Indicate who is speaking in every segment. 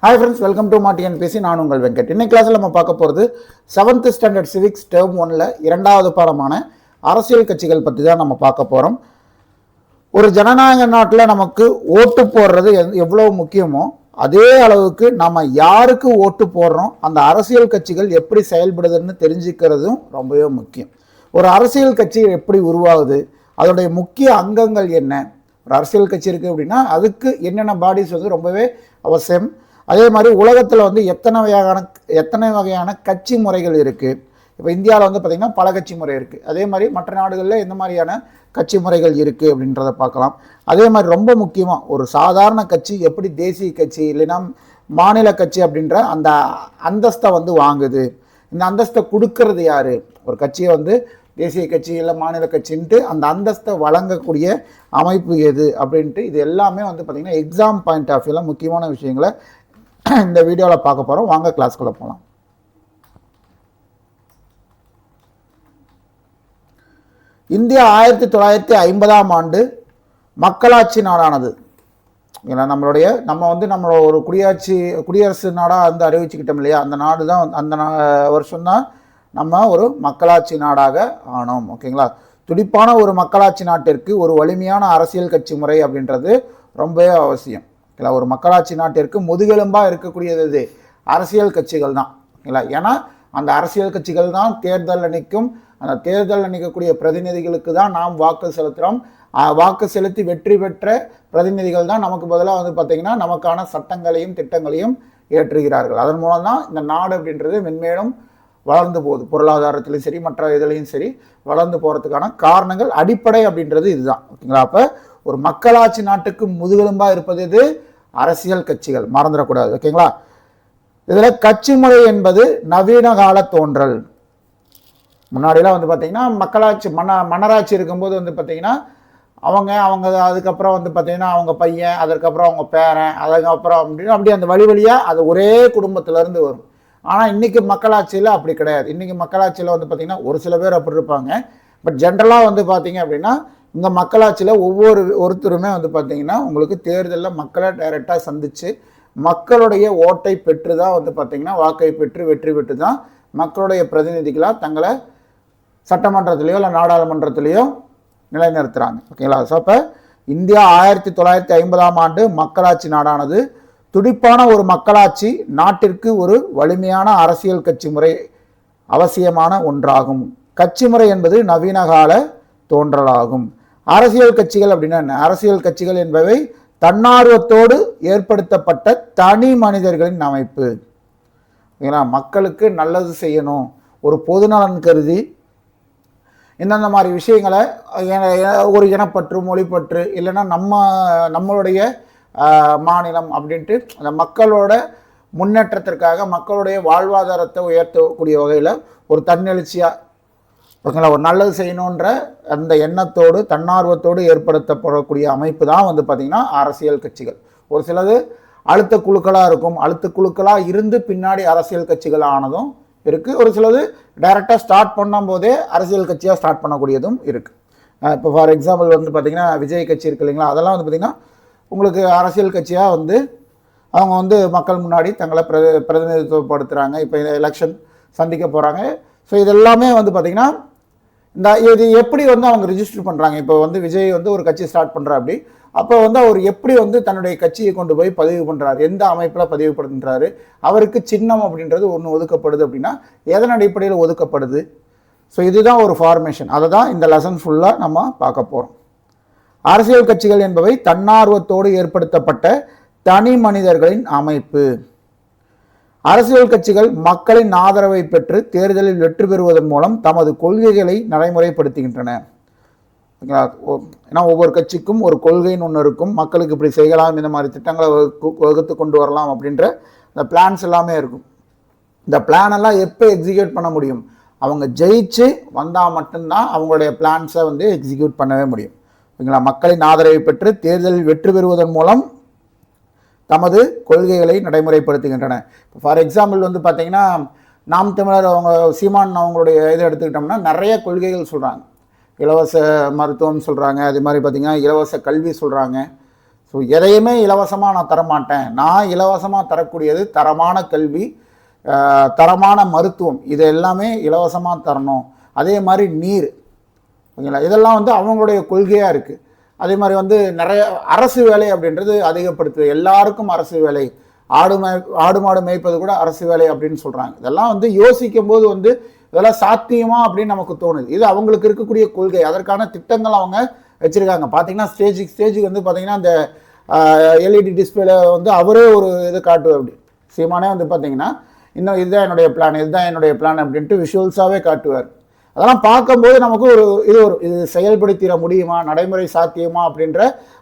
Speaker 1: Hi friends, welcome to TNPSC. நான் உங்கள் வெங்கட். இன்னைக்கு கிளாஸ்ல நம்ம பார்க்க போறது 7th ஸ்டாண்டர்ட் சிவிக்ஸ் டேர்ம் 1ல இரண்டாவது பாடமான அரசியல் கட்சிகள் பத்தி தான் நம்ம பார்க்க போறோம். ஒரு ஜனநாயக நாட்டில் நமக்கு ஓட்டு போடுறது எவ்வளவு முக்கியமோ அதே அளவுக்கு நம்ம யாருக்கு ஓட்டு போடுறோம், அந்த அரசியல் கட்சிகள் எப்படி செயல்படுதுன்னு தெரிஞ்சுக்கிறதும் ரொம்பவே முக்கியம். ஒரு அரசியல் கட்சி எப்படி உருவாகுது, அதோடைய முக்கிய அங்கங்கள் என்ன, ஒரு அரசியல் கட்சி இருக்குது அப்படின்னா அதுக்கு என்னென்ன பாடிஸ் வந்து ரொம்பவே அவசியம். அதே மாதிரி உலகத்தில் வந்து எத்தனை வகையான கட்சி முறைகள் இருக்குது. இப்போ இந்தியாவில் வந்து பார்த்திங்கன்னா பல கட்சி முறை இருக்குது. அதே மாதிரி மற்ற நாடுகளில் எந்த மாதிரியான கட்சி முறைகள் இருக்குது அப்படின்றத பார்க்கலாம். அதே மாதிரி ரொம்ப முக்கியமாக ஒரு சாதாரண கட்சி எப்படி தேசிய கட்சி இல்லைன்னா மாநில கட்சி அப்படின்ற அந்த அந்தஸ்தை வந்து வாங்குது, இந்த அந்தஸ்தை கொடுக்கறது யார், ஒரு கட்சியை வந்து தேசிய கட்சி இல்லை மாநில கட்சின்ட்டு அந்த அந்தஸ்தை வழங்கக்கூடிய அமைப்பு எது அப்படின்ட்டு இது எல்லாமே வந்து பார்த்திங்கன்னா எக்ஸாம் பாயிண்ட் ஆஃப் வியூவில் முக்கியமான விஷயங்களை இந்த வீடியோவில் பார்க்க போகிறோம். வாங்க கிளாஸ்க்குள்ளே போகலாம். இந்தியா 1950ஆம் ஆண்டு மக்களாட்சி நாடானது. ஏன்னா நம்ம ஒரு குடியரசு நாடாக வந்து அறிவிச்சுக்கிட்டோம் இல்லையா, அந்த நாடு தான் அந்த வருஷம்தான் நம்ம ஒரு மக்களாட்சி நாடாக ஆனோம். ஓகேங்களா, துடிப்பான ஒரு மக்களாட்சி நாட்டிற்கு ஒரு வலிமையான அரசியல் கட்சி முறை அப்படின்றது ரொம்பவே அவசியம். ஓகேங்களா, ஒரு மக்களாட்சி நாட்டிற்கு முதுகெலும்பாக இருக்கக்கூடியது அரசியல் கட்சிகள் தான். ஓகேங்களா, ஏன்னா அந்த அரசியல் கட்சிகள் தான் தேர்தலில் நிற்கும். அந்த தேர்தலில் நிற்கக்கூடிய பிரதிநிதிகளுக்கு தான் நாம் வாக்கு செலுத்துகிறோம். வாக்கு செலுத்தி வெற்றி பெற்ற பிரதிநிதிகள் தான் நமக்கு பதிலாக வந்து பார்த்திங்கன்னா நமக்கான சட்டங்களையும் திட்டங்களையும் ஏற்றுகிறார்கள். அதன் மூலம் தான் இந்த நாடு அப்படின்றது மென்மேலும் வளர்ந்து போகுது. பொருளாதாரத்திலையும் சரி மற்ற இதுலையும் சரி வளர்ந்து போகிறதுக்கான காரணங்கள் அடிப்படை அப்படின்றது இதுதான். ஓகேங்களா, அப்போ ஒரு மக்களாட்சி நாட்டுக்கு முதுகெலும்பாக இருப்பது இது அரசியல் கட்சிகள், மறந்துடக்கூடாது. ஓகேங்களா, இதில் கட்சி முறை என்பது நவீன கால தோன்றல். முன்னாடிலாம் வந்து பார்த்திங்கன்னா மக்களாட்சி மன்னராட்சி இருக்கும்போது வந்து பார்த்திங்கன்னா அவங்க அதுக்கப்புறம் வந்து பார்த்திங்கன்னா அவங்க பையன், அதற்கப்புறம் அவங்க பேரன், அதுக்கப்புறம் அப்படி அந்த வழியாக அது ஒரே குடும்பத்திலேருந்து வரும். ஆனால் இன்றைக்கி மக்களாட்சியில் அப்படி கிடையாது. இன்றைக்கி மக்களாட்சியில் வந்து பார்த்திங்கன்னா ஒரு சில பேர் அப்படி இருப்பாங்க. பட் ஜென்ரலாக வந்து பார்த்திங்க அப்படின்னா இந்த மக்களாட்சியில் ஒருத்தருமே வந்து பார்த்திங்கன்னா உங்களுக்கு தேர்தலில் மக்களை டைரெக்டாக சந்தித்து மக்களுடைய ஓட்டை பெற்று தான் வந்து பார்த்திங்கன்னா வாக்கை பெற்று வெற்றி பெற்று தான் மக்களுடைய பிரதிநிதிகளாக தங்களை சட்டமன்றத்திலேயோ இல்லை நாடாளுமன்றத்திலேயோ நிலைநிறுத்துகிறாங்க. ஓகேங்களா, ஸோ அப்போ இந்தியா 1950ஆம் ஆண்டு மக்களாட்சி நாடானது துடிப்பான ஒரு மக்களாட்சி நாட்டிற்கு ஒரு வலிமையான அரசியல் கட்சி முறை அவசியமான ஒன்றாகும். கட்சி முறை என்பது நவீன கால தோன்றலாகும். அரசியல் கட்சிகள் அப்படின்னா என்ன? அரசியல் கட்சிகள் என்பவை தன்னார்வத்தோடு ஏற்படுத்தப்பட்ட தனி மனிதர்களின் அமைப்பு. ஓகேங்களா, மக்களுக்கு நல்லது செய்யணும், ஒரு பொதுநலன் கருதி இந்தந்த மாதிரி விஷயங்களை ஒரு இனப்பற்று மொழிப்பற்று இல்லைன்னா நம்மளுடைய மாநிலம் அப்படின்ட்டு அந்த மக்களோட முன்னேற்றத்திற்காக மக்களுடைய வாழ்வாதாரத்தை உயர்த்தக்கூடிய வகையில் ஒரு தன்னெழுச்சியாக ஓகேங்களா ஒரு நல்லது செய்யணுன்ற அந்த எண்ணத்தோடு தன்னார்வத்தோடு ஏற்படுத்தப்படக்கூடிய அமைப்பு தான் வந்து பார்த்திங்கன்னா அரசியல் கட்சிகள். ஒரு சிலது அழுத்த குழுக்களாக இருக்கும், அழுத்த குழுக்களாக இருந்து பின்னாடி அரசியல் கட்சிகள் ஆனதும் இருக்குது. ஒரு சிலது டைரெக்டாக ஸ்டார்ட் பண்ணும் போதே அரசியல் கட்சியாக ஸ்டார்ட் பண்ணக்கூடியதும் இருக்குது. இப்போ ஃபார் எக்ஸாம்பிள் வந்து பார்த்திங்கன்னா விஜய் கட்சி இருக்குது இல்லைங்களா, அதெல்லாம் வந்து பார்த்திங்கன்னா உங்களுக்கு அரசியல் கட்சியாக வந்து அவங்க வந்து மக்கள் முன்னாடி தங்களை பிரதிநிதித்துவப்படுத்துகிறாங்க. இப்போ இந்த எலெக்ஷன் சந்திக்க போகிறாங்க. ஸோ இதெல்லாமே வந்து பார்த்திங்கன்னா இது எப்படி வந்து அவங்க ரிஜிஸ்டர் பண்ணுறாங்க. இப்போ வந்து விஜய் வந்து ஒரு கட்சி ஸ்டார்ட் பண்ணுறா அப்படி, அப்போ வந்து அவர் எப்படி வந்து தன்னுடைய கட்சியை கொண்டு போய் பதிவு பண்ணுறாரு, எந்த அமைப்பில் பதிவு பண்ணுறாரு, அவருக்கு சின்னம் அப்படின்றது ஒன்று ஒதுக்கப்படுது அப்படின்னா எதன் அடிப்படையில் ஒதுக்கப்படுது. ஸோ இதுதான் ஒரு ஃபார்மேஷன். அதை தான் இந்த லெசன் ஃபுல்லாக நம்ம பார்க்க போகிறோம். அரசியல் கட்சிகள் என்பவை தன்னார்வத்தோடு ஏற்படுத்தப்பட்ட தனி மனிதர்களின் அமைப்பு. அரசியல் கட்சிகள் மக்களின் ஆதரவை பெற்று தேர்தலில் வெற்றி பெறுவதன் மூலம் தமது கொள்கைகளை நடைமுறைப்படுத்துகின்றன. ஏன்னா ஒவ்வொரு கட்சிக்கும் ஒரு கொள்கைன்னு ஒன்று இருக்கும், மக்களுக்கு இப்படி செய்யலாம், இந்த மாதிரி திட்டங்களை வகுத்து கொண்டு வரலாம் அப்படின்ற இந்த பிளான்ஸ் எல்லாமே இருக்கும். இந்த பிளான் எல்லாம் எப்போ எக்ஸிக்யூட் பண்ண முடியும்? அவங்க ஜெயிச்சு வந்தால் மட்டும்தான் அவங்களுடைய பிளான்ஸை வந்து எக்ஸிக்யூட் பண்ணவே முடியும். ஓகேங்களா, மக்களின் ஆதரவை பெற்று தேர்தலில் வெற்றி பெறுவதன் மூலம் தமது கொள்கைகளை நடைமுறைப்படுத்துகின்றன. இப்போ ஃபார் எக்ஸாம்பிள் வந்து பார்த்திங்கன்னா நாம் தமிழர் அவங்க சீமான் அவங்களுடைய இதை எடுத்துக்கிட்டோம்னா நிறைய கொள்கைகள் சொல்கிறாங்க. இலவச மருத்துவம் சொல்கிறாங்க, அதே மாதிரி பார்த்திங்கன்னா இலவச கல்வி சொல்கிறாங்க. ஸோ ஸோ எதையுமே இலவசமாக நான் தரமாட்டேன், நான் இலவசமாக தரக்கூடியது தரமான கல்வி, தரமான மருத்துவம், இது எல்லாமே இலவசமாக தரணும். அதே மாதிரி நீர், ஓகேங்களா, இதெல்லாம் வந்து அவங்களுடைய கொள்கையாக இருக்குது. அதே மாதிரி வந்து நிறைய அரசு வேலை அப்படின்றது அதிகப்படுத்துது, எல்லாருக்கும் அரசு வேலை, ஆடு மாடு மேய்ப்பது கூட அரசு வேலை அப்படின்னு சொல்கிறாங்க. இதெல்லாம் வந்து யோசிக்கும் போது வந்து இதெல்லாம் சாத்தியமா அப்படின்னு நமக்கு தோணுது. இது அவங்களுக்கு இருக்கக்கூடிய கொள்கை, அதற்கான திட்டங்கள் அவங்க வச்சுருக்காங்க. பார்த்தீங்கன்னா ஸ்டேஜுக்கு வந்து பார்த்தீங்கன்னா இந்த எல்இடி டிஸ்பிளே வந்து அவரே ஒரு இது காட்டுவார். அப்படி சீமானே வந்து பார்த்தீங்கன்னா இன்னும் இதுதான் என்னுடைய பிளான் அப்படின்ட்டு விஷுவல்ஸாகவே காட்டுவார். அதெல்லாம் பார்க்கும்போது நமக்கு இது செயல்படுத்திட முடியுமா, நடைமுறை சாத்தியமா அப்படின்ற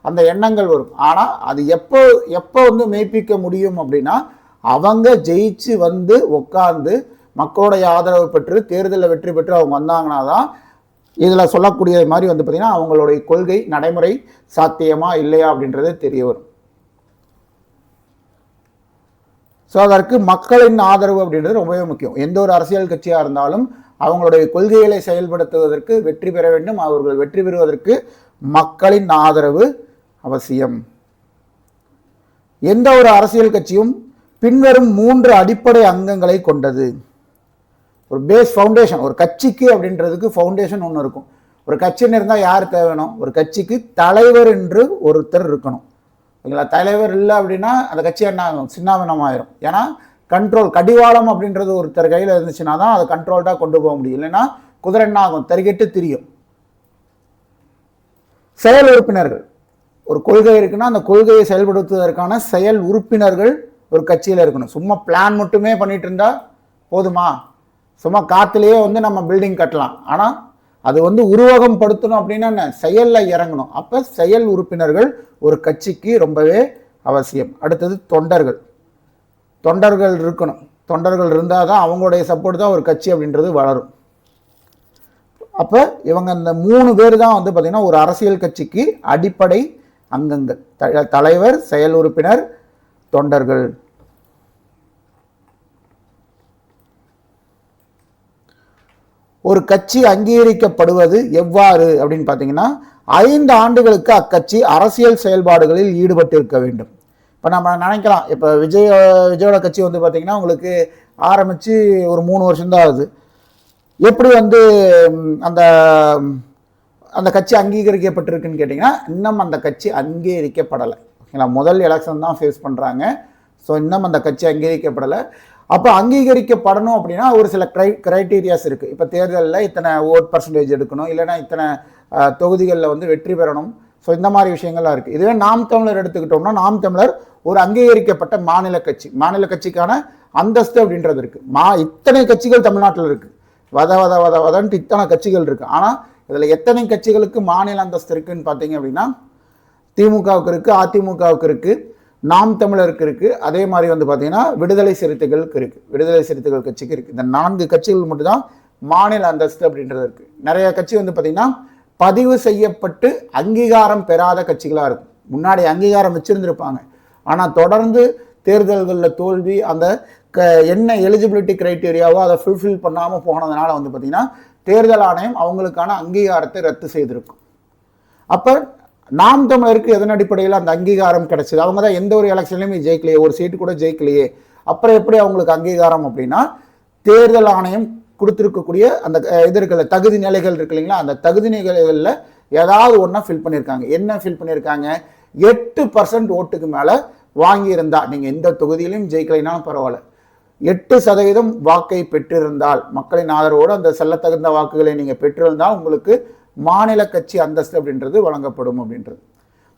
Speaker 1: அந்த எண்ணங்கள் வரும். ஆனால் அது எப்போ வந்து மெய்ப்பிக்க முடியும் அப்படின்னா அவங்க ஜெயிச்சு வந்து உட்கார்ந்து மக்களுடைய ஆதரவு பெற்று தேர்தலில் வெற்றி பெற்று அவங்க வந்தாங்கன்னா தான் இதில் சொல்லக்கூடிய மாதிரி வந்து பார்த்திங்கன்னா அவங்களுடைய கொள்கை நடைமுறை சாத்தியமா இல்லையா அப்படின்றது தெரிய வரும். ஸோ அதற்கு மக்களின் ஆதரவு அப்படின்றது ரொம்பவே முக்கியம். எந்த ஒரு அரசியல் கட்சியாக இருந்தாலும் அவங்களுடைய கொள்கைகளை செயல்படுத்துவதற்கு வெற்றி பெற வேண்டும். அவர்கள் வெற்றி பெறுவதற்கு மக்களின் ஆதரவு அவசியம். எந்த ஒரு அரசியல் கட்சியும் பின்வரும் 3 அடிப்படை அங்கங்களை கொண்டது. ஒரு பேஸ் ஃபவுண்டேஷன், ஒரு கட்சிக்கு அப்படின்றதுக்கு ஃபவுண்டேஷன் ஒன்று இருக்கும். ஒரு கட்சின்னு இருந்தால் யார் தேவைணும், ஒரு கட்சிக்கு தலைவர் என்று ஒருத்தர் இருக்கணும். ஓகேங்களா, தலைவர் இல்லை அப்படின்னா அந்த கட்சி என்ன ஆகும், சின்னாபின்னம் ஆயிரும். ஏன்னா கடிவாளம் அப்படின்றது ஒருத்தர் கையில் இருந்துச்சுன்னா தான் அதை கண்ட்ரோல்டாக கொண்டு போக முடியும். இல்லைன்னா குதிரை என்ன ஆகும், தறிகெட்டு திரியும். செயல் உறுப்பினர்கள், ஒரு கொள்கை இருக்குன்னா அந்த கொள்கையை செயல்படுத்துவதற்கான செயல் உறுப்பினர்கள் ஒரு கட்சியில் இருக்கணும். சும்மா பிளான் மட்டுமே பண்ணிட்டு இருந்தா போதுமா? சும்மா காத்துலேயே வந்து நம்ம பில்டிங் கட்டலாம், ஆனால் அது வந்து உருவகம் படுத்தணும் அப்படின்னா என்ன, செயலில் இறங்கணும். அப்போ செயல் உறுப்பினர்கள் ஒரு கட்சிக்கு ரொம்பவே அவசியம். அடுத்தது தொண்டர்கள் இருக்கணும். தொண்டர்கள் இருந்தால் தான் அவங்களுடைய சப்போர்ட் தான் ஒரு கட்சி அப்படின்றது வளரும். அப்போ இவங்க இந்த 3 பேர் தான் வந்து பார்த்திங்கன்னா ஒரு அரசியல் கட்சிக்கு அடிப்படை அங்கங்கள். தலைவர், செயல் உறுப்பினர், தொண்டர்கள். ஒரு கட்சி அங்கீகரிக்கப்படுவது எவ்வாறு அப்படின்னு பார்த்தீங்கன்னா 5 ஆண்டுகளுக்கு அக்கட்சி அரசியல் செயல்பாடுகளில் ஈடுபட்டு இருக்க வேண்டும். இப்போ நம்ம நினைக்கலாம், இப்போ விஜயோட கட்சி வந்து பார்த்திங்கன்னா உங்களுக்கு ஆரம்பித்து ஒரு 3 வருஷம்தான் ஆகுது. எப்படி வந்து அந்த கட்சி அங்கீகரிக்கப்பட்டிருக்குன்னு கேட்டிங்கன்னா இன்னும் அந்த கட்சி அங்கீகரிக்கப்படலை. ஓகேங்களா, முதல் எலெக்ஷன் தான் ஃபேஸ் பண்ணுறாங்க. ஸோ இன்னும் அந்த கட்சி அங்கீகரிக்கப்படலை. அப்போ அங்கீகரிக்கப்படணும் அப்படின்னா ஒரு சில கிரைட்டீரியாஸ் இருக்குது. இப்போ தேர்தலில் இத்தனை ஓட் பர்சன்டேஜ் எடுக்கணும், இல்லைன்னா இத்தனை தொகுதிகளில் வந்து வெற்றி பெறணும். ஸோ இந்த மாதிரி விஷயங்கள்லாம் இருக்குது. இதுவே நாம் தமிழர் எடுத்துக்கிட்டோம்னா நாம் தமிழர் ஒரு அங்கீகரிக்கப்பட்ட மாநில கட்சிக்கான அந்தஸ்து அப்படின்றது இருக்குது. இத்தனை கட்சிகள் தமிழ்நாட்டில் இருக்குது, வதன்ட்டு இத்தனை கட்சிகள் இருக்குது. ஆனால் இதில் எத்தனை கட்சிகளுக்கு மாநில அந்தஸ்து இருக்குதுன்னு பார்த்தீங்க அப்படின்னா திமுகவுக்கு இருக்குது, அதிமுகவுக்கு இருக்குது, நாம் தமிழருக்கு இருக்குது, அதே மாதிரி வந்து பார்த்தீங்கன்னா விடுதலை சிறுத்தைகளுக்கு இருக்குது, விடுதலை சிறுத்தைகள் கட்சிக்கு இருக்குது. இந்த 4 கட்சிகள் மட்டும்தான் மாநில அந்தஸ்து அப்படின்றது இருக்குது. நிறைய கட்சி வந்து பார்த்திங்கன்னா பதிவு செய்யப்பட்டு அங்கீகாரம் பெறாத கட்சிகளாக இருக்கும். முன்னாடி அங்கீகாரம் வச்சுருந்துருப்பாங்க, ஆனால் தொடர்ந்து தேர்தல்களில் தோல்வி, அந்த என்ன எலிஜிபிலிட்டி க்ரைட்டீரியாவோ அதை ஃபுல்ஃபில் பண்ணாமல் போனதுனால வந்து பார்த்திங்கன்னா தேர்தல் ஆணையம் அவங்களுக்கான அங்கீகாரத்தை ரத்து செய்திருக்கும். அப்போ நாம் தமிழருக்கு எதன் அடிப்படையில் அந்த அங்கீகாரம் கிடைச்சிது? அவங்க தான் எந்த ஒரு எலெக்ஷன்லையுமே ஜெயிக்கலையே, ஒரு சீட்டு கூட ஜெயிக்கலையே, அப்புறம் எப்படி அவங்களுக்கு அங்கீகாரம் அப்படின்னா தேர்தல் ஆணையம் கொடுத்துருக்கக்கூடிய அந்த இது இருக்குல்ல, தகுதி நிலைகள் இருக்கு இல்லைங்களா, அந்த தகுதி நிலைகளில் ஏதாவது ஒன்றா ஃபில் பண்ணியிருக்காங்க. என்ன ஃபில் பண்ணியிருக்காங்க? 8% ஓட்டுக்கு மேலே வாங்கியிருந்தா, நீங்கள் எந்த தொகுதியிலையும் ஜெயிக்கலைனாலும் பரவாயில்ல, 8% வாக்கை பெற்றிருந்தால், மக்களின் ஆதரவோடு அந்த செல்லத்தகுந்த வாக்குகளை நீங்கள் பெற்றிருந்தால் உங்களுக்கு மாநில கட்சி அந்தஸ்து அப்படின்றது வழங்கப்படும் அப்படின்றது.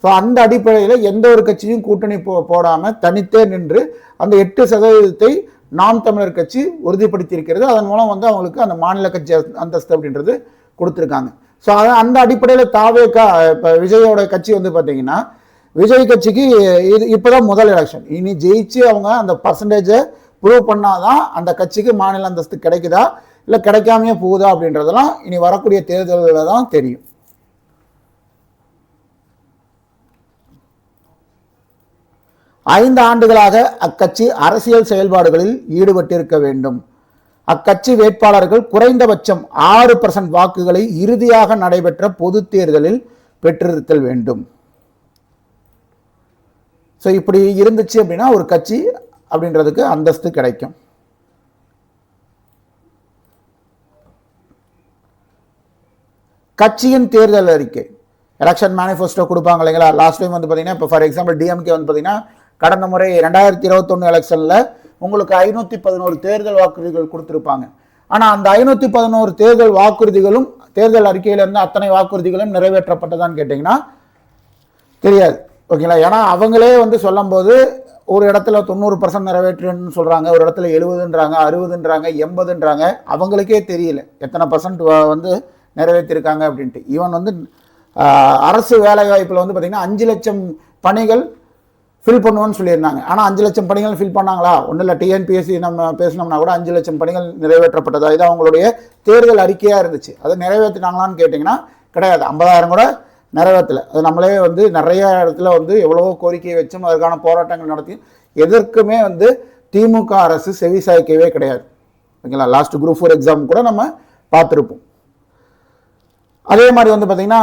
Speaker 1: ஸோ அந்த அடிப்படையில் எந்த ஒரு கட்சியும் கூட்டணி போடாமல் தனித்தே நின்று அந்த 8% நாம் தமிழர் கட்சி உறுதிப்படுத்தி இருக்கிறது. அதன் மூலம் வந்து அவங்களுக்கு அந்த மாநில கட்சி அந்தஸ்து அப்படின்றது கொடுத்துருக்காங்க. ஸோ அந்த அடிப்படையில் தாவேகா இப்போ விஜயோட கட்சி வந்து பார்த்தீங்கன்னா விஜய் கட்சிக்கு இது இப்போதான் முதல் எலெக்ஷன். இனி ஜெயிச்சு அவங்க அந்த பர்சன்டேஜை ப்ரூவ் பண்ணாதான் அந்த கட்சிக்கு மாநில அந்தஸ்து கிடைக்குதா இல்லை கிடைக்காமையே போகுதா அப்படின்றதெல்லாம் இனி வரக்கூடிய தேர்தல்களில் தான் தெரியும். ஐந்து ஆண்டுகளாக அக்கட்சி அரசியல் செயல்பாடுகளில் ஈடுபட்டிருக்க வேண்டும். அக்கட்சி வேட்பாளர்கள் குறைந்தபட்சம் 6% வாக்குகளை இறுதியாக நடைபெற்ற பொது தேர்தலில் பெற்றிருத்தல் வேண்டும். ஸோ இப்படி இருந்துச்சு அப்படின்னா ஒரு கட்சி அப்படின்றதுக்கு அந்தஸ்து கிடைக்கும். கட்சியின் தேர்தல் அறிக்கை, எலெக்ஷன் மேனிஃபெஸ்டோ கொடுப்பாங்க இல்லைங்களா. லாஸ்ட் டைம் வந்து பார்த்தீங்கன்னா, இப்போ ஃபார் எக்ஸாம்பிள் டிஎம்கே வந்து பார்த்தீங்கன்னா கடந்த முறை 2021 எலெக்ஷனில் உங்களுக்கு 511 தேர்தல் வாக்குறுதிகள் கொடுத்துருப்பாங்க. ஆனால் அந்த 511 தேர்தல் வாக்குறுதிகளும் தேர்தல் அறிக்கையிலிருந்து அத்தனை வாக்குறுதிகளும் நிறைவேற்றப்பட்டதான்னு கேட்டிங்கன்னா தெரியாது. ஓகேங்களா. ஏன்னா அவங்களே வந்து சொல்லும்போது ஒரு இடத்துல 90% நிறைவேற்றுன்னு சொல்கிறாங்க, ஒரு இடத்துல 70ன்றாங்க, 60ன்றாங்க, 80ன்றாங்க. அவங்களுக்கே தெரியல எத்தனை பர்சன்ட் வந்து நிறைவேற்றிருக்காங்க அப்படின்ட்டு. ஈவன் வந்து அரசு வேலை வாய்ப்பில் வந்து பார்த்திங்கன்னா 5 லட்சம் பணிகள் ஃபில் பண்ணுவோன்னு சொல்லியிருந்தாங்க. ஆனால் 5 லட்சம் பணிகள் ஃபில் பண்ணாங்களா? ஒன்றும் இல்லை. டிஎன்பிஎஸ்சி நம்ம பேசினோம்னா கூட 5 லட்சம் பணிகள் நிறைவேற்றப்பட்டதா? இது அவங்களுடைய தேர்தல் அறிக்கையாக இருந்துச்சு. அதை நிறைவேற்றினாங்களான்னு கேட்டிங்கன்னா கிடையாது. 50,000 கூட நிறைவேற்றலை. அது நம்மளே வந்து நிறைய இடத்துல வந்து எவ்வளவோ கோரிக்கையை வச்சும் அதற்கான போராட்டங்கள் நடத்தி எதற்குமே வந்து திமுக அரசு செவி சாய்க்கவே கிடையாது. ஓகேங்களா. லாஸ்ட் குரூப் 4 எக்ஸாம் கூட நம்ம பார்த்துருப்போம். அதே மாதிரி வந்து பார்த்திங்கன்னா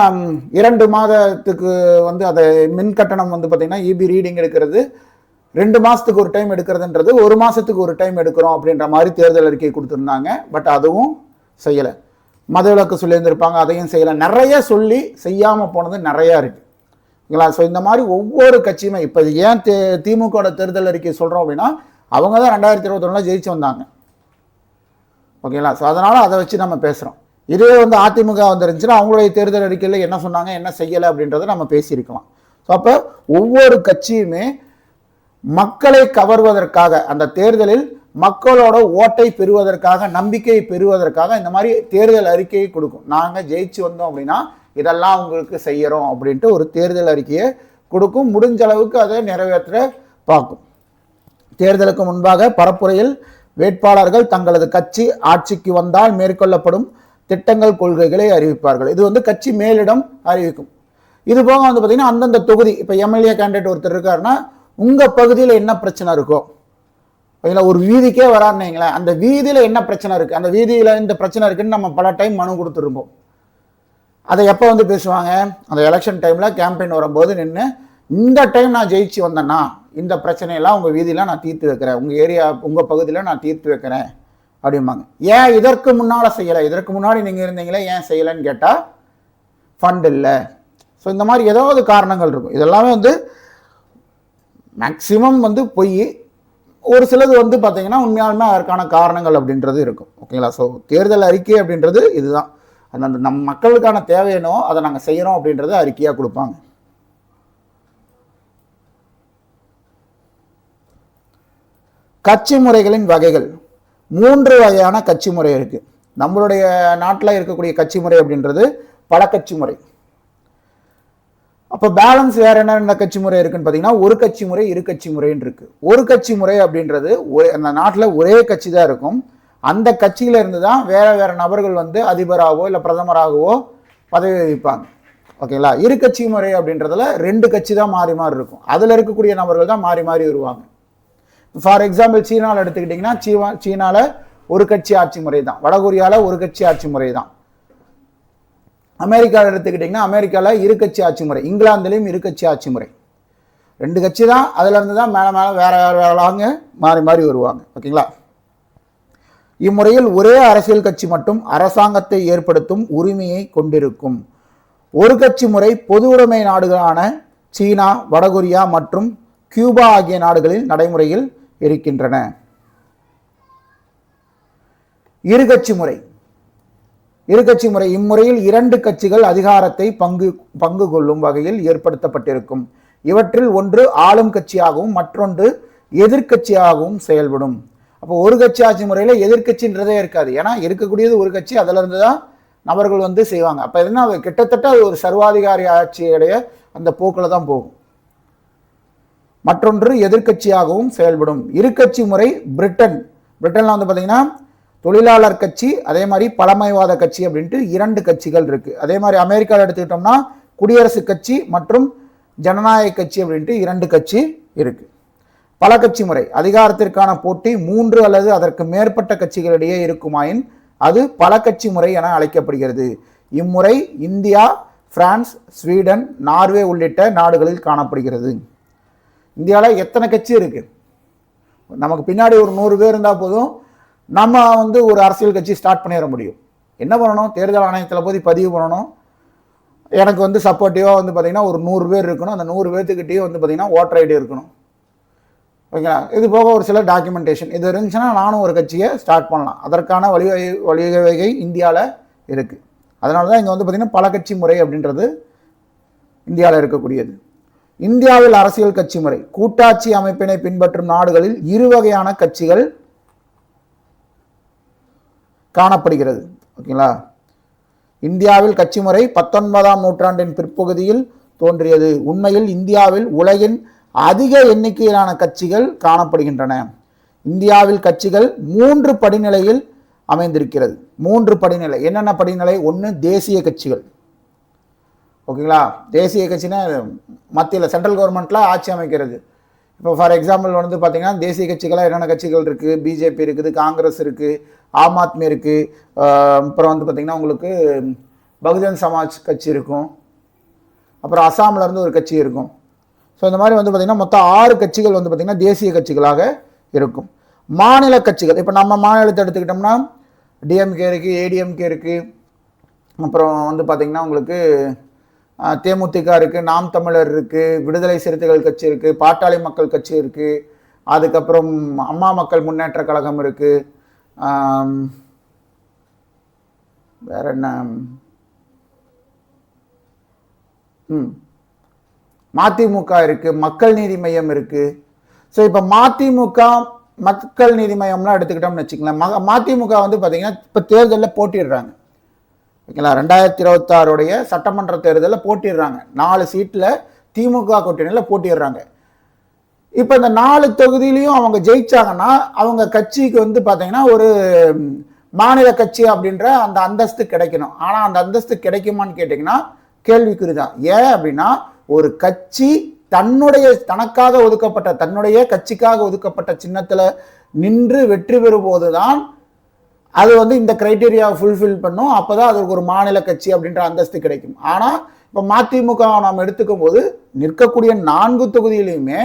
Speaker 1: 2 மாதத்துக்கு வந்து அதை மின் கட்டணம் வந்து பார்த்திங்கன்னா இபி ரீடிங் எடுக்கிறது 2 மாதத்துக்கு ஒரு டைம் எடுக்கிறதுன்றது 1 மாதத்துக்கு ஒரு டைம் எடுக்கிறோம் அப்படின்ற மாதிரி தேர்தல் அறிக்கை கொடுத்துருந்தாங்க. பட் அதுவும் செய்யலை. மதவிலக்கு சொல்லியிருந்திருப்பாங்க, அதையும் செய்யலை. நிறைய சொல்லி செய்யாமல் போனது நிறையா இருக்குது. ஓகேங்களா. ஸோ இந்த மாதிரி ஒவ்வொரு கட்சியுமே இப்போ ஏன் திமுக தேர்தல் அறிக்கை சொல்கிறோம் அப்படின்னா அவங்க தான் 2021 ஜெயிச்சு வந்தாங்க. ஓகேங்களா. ஸோ அதனால் அதை வச்சு நம்ம பேசுகிறோம். இதுவே வந்து அதிமுக வந்துருந்துச்சுன்னா அவங்களுடைய தேர்தல் அறிக்கையில் என்ன சொன்னாங்க, என்ன செய்யலை அப்படின்றத நம்ம பேசியிருக்கலாம். ஸோ அப்போ ஒவ்வொரு கட்சியுமே மக்களை கவர்வதற்காக, அந்த தேர்தலில் மக்களோட ஓட்டை பெறுவதற்காக, நம்பிக்கையை பெறுவதற்காக இந்த மாதிரி தேர்தல் அறிக்கையை கொடுக்கும். நாங்கள் ஜெயிச்சு வந்தோம் அப்படின்னா இதெல்லாம் உங்களுக்கு செய்யறோம் அப்படின்ட்டு ஒரு தேர்தல் அறிக்கையை கொடுக்கும். முடிஞ்ச அளவுக்கு அதை நிறைவேற்ற பார்க்கும். தேர்தலுக்கு முன்பாக பரப்புரையில் வேட்பாளர்கள் தங்களது கட்சி ஆட்சிக்கு வந்தால் மேற்கொள்ளப்படும் திட்டங்கள், கொள்கைகளை அறிவிப்பார்கள். இது வந்து கட்சி மேலிடம் அறிவிக்கும். இது போக வந்து பார்த்தீங்கன்னா அந்தந்த தொகுதி, இப்போ எம்எல்ஏ கேண்டிடேட் ஒருத்தர் இருக்காருன்னா உங்கள் பகுதியில் என்ன பிரச்சனை இருக்கோ, ஓகேங்களா, ஒரு வீதிக்கே வராருன்னீங்களேன், அந்த வீதியில் என்ன பிரச்சனை இருக்குது, அந்த வீதியில் இந்த பிரச்சனை இருக்குன்னு நம்ம பல டைம் மனு கொடுத்துருப்போம். அதை எப்போ வந்து பேசுவாங்க, அந்த எலெக்ஷன் டைமில் கேம்பெயின் வரும்போது நின்று இந்த டைம் நான் ஜெயிச்சு வந்தேன்னா இந்த பிரச்சனையெல்லாம் உங்கள் வீதியில் நான் தீர்த்து வைக்கிறேன், உங்கள் ஏரியா உங்கள் பகுதியில் நான் தீர்த்து வைக்கிறேன் அப்படிம்பாங்க. ஏன் இதற்கு முன்னால் செய்யலை, இதற்கு முன்னாடி நீங்கள் இருந்தீங்களே ஏன் செய்யலைன்னு கேட்டால் ஃபண்ட் இல்லை. ஸோ இந்த மாதிரி ஏதாவது காரணங்கள் இருக்கும். இதெல்லாமே வந்து மேக்சிமம் வந்து பொய், ஒரு சிலது வந்து பார்த்தீங்கன்னா உண்மையாலுமே அதற்கான காரணங்கள் அப்படின்றது இருக்கும். ஓகேங்களா. ஸோ தேர்தல் அறிக்கை அப்படின்றது இதுதான். அந்த நம் மக்களுக்கான தேவையனோ அதை நாங்கள் செய்கிறோம் அப்படின்றத அறிக்கையாக கொடுப்பாங்க. கட்சி முறைகளின் வகைகள் 3 வகையான கட்சி முறை இருக்குது. நம்மளுடைய நாட்டில் இருக்கக்கூடிய கட்சி முறை அப்படின்றது பல கட்சி முறை. அப்போ பேலன்ஸ் வேற என்ன கட்சி முறை இருக்குன்னு பார்த்தீங்கன்னா ஒரு கட்சி முறை, இரு கட்சி முறைன்னு இருக்கு. ஒரு கட்சி முறை அப்படின்றது அந்த நாட்டில் ஒரே கட்சி தான் இருக்கும். அந்த கட்சியில இருந்து தான் வேற வேற நபர்கள் வந்து அதிபராகவோ இல்லை பிரதமராகவோ பதவி வகிப்பாங்க. ஓகேங்களா. இரு கட்சி முறை அப்படின்றதுல 2 கட்சி தான் மாறி மாறி இருக்கும். அதில் இருக்கக்கூடிய நபர்கள் தான் மாறி மாறி வருவாங்க. ஃபார் எக்ஸாம்பிள் சீனாவில் எடுத்துக்கிட்டிங்கன்னா சீனாவில் ஒரு கட்சி ஆட்சி முறை தான். வடகொரியாவில் ஒரு கட்சி ஆட்சி முறை தான். அமெரிக்காவில் எடுத்துக்கிட்டிங்கன்னா அமெரிக்காவில் இரு கட்சி ஆட்சி முறை. இங்கிலாந்துலேயும் இரு கட்சி ஆட்சி முறை. 2 கட்சி தான். அதுலேருந்து தான் மேலே மேலே வேற வேறாங்க மாறி மாறி வருவாங்க. ஓகேங்களா. இம்முறையில் ஒரே அரசியல் கட்சி மட்டும் அரசாங்கத்தை ஏற்படுத்தும் உரிமையை கொண்டிருக்கும். ஒரு கட்சி முறை பொது உடைமை நாடுகளான சீனா, வடகொரியா மற்றும் கியூபா ஆகிய நாடுகளில் நடைமுறையில் இருக்கின்றன. இருகட்சி முறை. இருகட்சி முறை இம்முறையில் 2 கட்சிகள் அதிகாரத்தை பங்கு கொள்ளும் வகையில் ஏற்படுத்தப்பட்டிருக்கும். இவற்றில் ஒன்று ஆளும் கட்சியாகவும் மற்றொன்று எதிர்கட்சியாகவும் செயல்படும். அப்போ ஒரு கட்சி ஆட்சி முறையில் எதிர்கட்சின்றதே இருக்காது. ஏன்னா இருக்கக்கூடியது ஒரு கட்சி, அதுல இருந்து தான் நபர்கள் வந்து செய்வாங்க. அப்போ எதுனா கிட்டத்தட்ட அது ஒரு சர்வாதிகாரி ஆட்சியுடைய அந்த போக்கில் தான் போகும். மற்றொன்று எதிர்கட்சியாகவும் செயல்படும். இருகட்சி முறை பிரிட்டன்ல வந்து பார்த்தீங்கன்னா தொழிலாளர் கட்சி, அதே மாதிரி பழமைவாத கட்சி அப்படின்ட்டு 2 கட்சிகள் இருக்கு. அதே மாதிரி அமெரிக்காவில் எடுத்துக்கிட்டோம்னா குடியரசுக் கட்சி மற்றும் ஜனநாயக கட்சி அப்படின்ட்டு 2 கட்சி இருக்கு. பல கட்சி முறை அதிகாரத்திற்கான போட்டி 3 அல்லது அதற்கு மேற்பட்ட கட்சிகளிடையே இருக்குமாயின் அது பல கட்சி முறை என அழைக்கப்படுகிறது. இம்முறை இந்தியா, பிரான்ஸ், ஸ்வீடன், நார்வே உள்ளிட்ட நாடுகளில் காணப்படுகிறது. இந்தியாவில் எத்தனை கட்சி இருக்குது? நமக்கு பின்னாடி ஒரு 100 பேர் இருந்தால் போதும், நம்ம வந்து ஒரு அரசியல் கட்சி ஸ்டார்ட் பண்ணிட முடியும். என்ன பண்ணணும்? தேர்தல் ஆணையத்தில் போய் பதிவு பண்ணணும். எனக்கு வந்து சப்போர்ட்டிவாக வந்து பார்த்திங்கன்னா ஒரு 100 பேர் இருக்கணும். அந்த 100 பேர்த்துக்கிட்டேயும் வந்து பார்த்திங்கன்னா ஓட்டர் ஐடி இருக்கணும். ஓகேங்களா? இது போக ஒரு சில டாக்குமெண்டேஷன் இது இருந்துச்சுன்னா நானும் ஒரு கட்சியை ஸ்டார்ட் பண்ணலாம். அதற்கான வழிவகை இந்தியாவில் இருக்குது. அதனால தான் இங்கே வந்து பார்த்திங்கன்னா பல கட்சி முறை அப்படின்றது இந்தியாவில் இருக்கக்கூடியது. இந்தியாவில் அரசியல் கட்சி முறை கூட்டாட்சி அமைப்பினை பின்பற்றும் நாடுகளில் 2 வகையான கட்சிகள் காணப்படுகிறது. ஓகேங்களா? இந்தியாவில் கட்சி முறை 19ஆம் நூற்றாண்டின் பிற்பகுதியில் தோன்றியது. உண்மையில் இந்தியாவில் உலகின் அதிக எண்ணிக்கையிலான கட்சிகள் காணப்படுகின்றன. இந்தியாவில் கட்சிகள் 3 படிநிலையில் அமைந்திருக்கிறது. 3 படிநிலை. என்னென்ன படிநிலை? 1 தேசிய கட்சிகள். ஓகேங்களா? தேசிய கட்சினா மத்தியில் சென்ட்ரல் கவர்மெண்ட்டில் ஆட்சி அமைக்கிறது. இப்போ ஃபார் எக்ஸாம்பிள் வந்து பார்த்தீங்கன்னா தேசிய கட்சிகளாக என்னென்ன கட்சிகள் இருக்குது? பிஜேபி இருக்குது, காங்கிரஸ் இருக்குது, ஆம் ஆத்மி இருக்குது, அப்புறம் வந்து பார்த்திங்கன்னா உங்களுக்கு பகுஜன் சமாஜ் கட்சி இருக்கும், அப்புறம் அசாமில் இருந்து ஒரு கட்சி இருக்கும். ஸோ இந்த மாதிரி வந்து பார்த்திங்கன்னா மொத்தம் 6 கட்சிகள் வந்து பார்த்திங்கன்னா தேசிய கட்சிகளாக இருக்கும். மாநில கட்சிகள் இப்போ நம்ம மாநிலத்தை எடுத்துக்கிட்டோம்னா டிஎம்கே இருக்குது, ஏடிஎம்கே இருக்குது, அப்புறம் வந்து பார்த்திங்கன்னா உங்களுக்கு தேமுதிக இருக்குது, நாம் தமிழர் இருக்குது, விடுதலை சிறுத்தைகள் கட்சி இருக்குது, பாட்டாளி மக்கள் கட்சி இருக்குது, அதுக்கப்புறம் அம்மா மக்கள் முன்னேற்ற கழகம் இருக்குது, வேற என்ன, மதிமுக இருக்குது, மக்கள் நீதி மையம் இருக்குது. ஸோ இப்போ மதிமுக மக்கள் நீதி மையம்லாம் எடுத்துக்கிட்டோம்னு வச்சுக்கலாம். மதிமுக வந்து பார்த்தீங்கன்னா இப்போ தேர்தலில் போட்டிடுறாங்க. ஓகேங்களா? 2026 சட்டமன்ற தேர்தலில் போட்டிடுறாங்க. 4 சீட்டில் திமுக கூட்டணியில் போட்டிடுறாங்க. இப்போ இந்த 4 தொகுதியிலையும் அவங்க ஜெயிச்சாங்கன்னா அவங்க கட்சிக்கு வந்து பார்த்தீங்கன்னா ஒரு மாநில கட்சி அப்படின்ற அந்த அந்தஸ்து கிடைக்கணும். ஆனால் அந்த அந்தஸ்து கிடைக்குமான்னு கேட்டிங்கன்னா கேள்விக்குறி தான். ஏன் அப்படின்னா ஒரு கட்சி தனக்காக ஒதுக்கப்பட்ட தன்னுடைய கட்சிக்காக ஒதுக்கப்பட்ட சின்னத்தில் நின்று வெற்றி பெறும்போது தான் அது வந்து இந்த கிரைட்டீரியாவை ஃபுல்ஃபில் பண்ணும். அப்போ தான் அதுக்கு ஒரு மாநில கட்சி அப்படின்ற அந்தஸ்து கிடைக்கும். ஆனால் இப்போ மதிமுக நாம் எடுத்துக்கும் போது நிற்கக்கூடிய 4 தொகுதியிலையுமே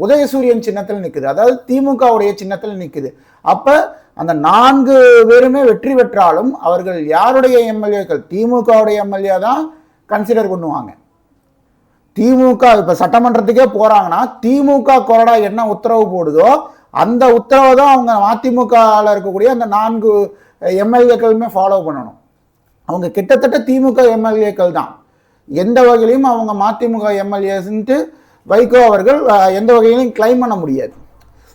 Speaker 1: உதயசூரியன் சின்னத்தில் நிற்குது, அதாவது திமுகவுடைய சின்னத்தில் நிற்குது. அப்போ அந்த 4 பேருமே வெற்றி பெற்றாலும் அவர்கள் யாருடைய எம்எல்ஏக்கள்? திமுகவுடைய எம்எல்ஏ தான் கன்சிடர் பண்ணுவாங்க. திமுக இப்போ சட்டமன்றத்துக்கே போகிறாங்கன்னா திமுக கொறடா என்ன உத்தரவு போடுதோ அந்த உத்தரவை தான் அவங்க மதிமுகவில் இருக்கக்கூடிய அந்த 4 எம்எல்ஏக்களுமே ஃபாலோ பண்ணணும். அவங்க கிட்டத்தட்ட திமுக எம்எல்ஏக்கள் தான். எந்த வகையிலையும் அவங்க மதிமுக எம்எல்ஏஸ்ன்ட்டு வைகோ அவர்கள் எந்த வகையிலையும் கிளைம் பண்ண முடியாது.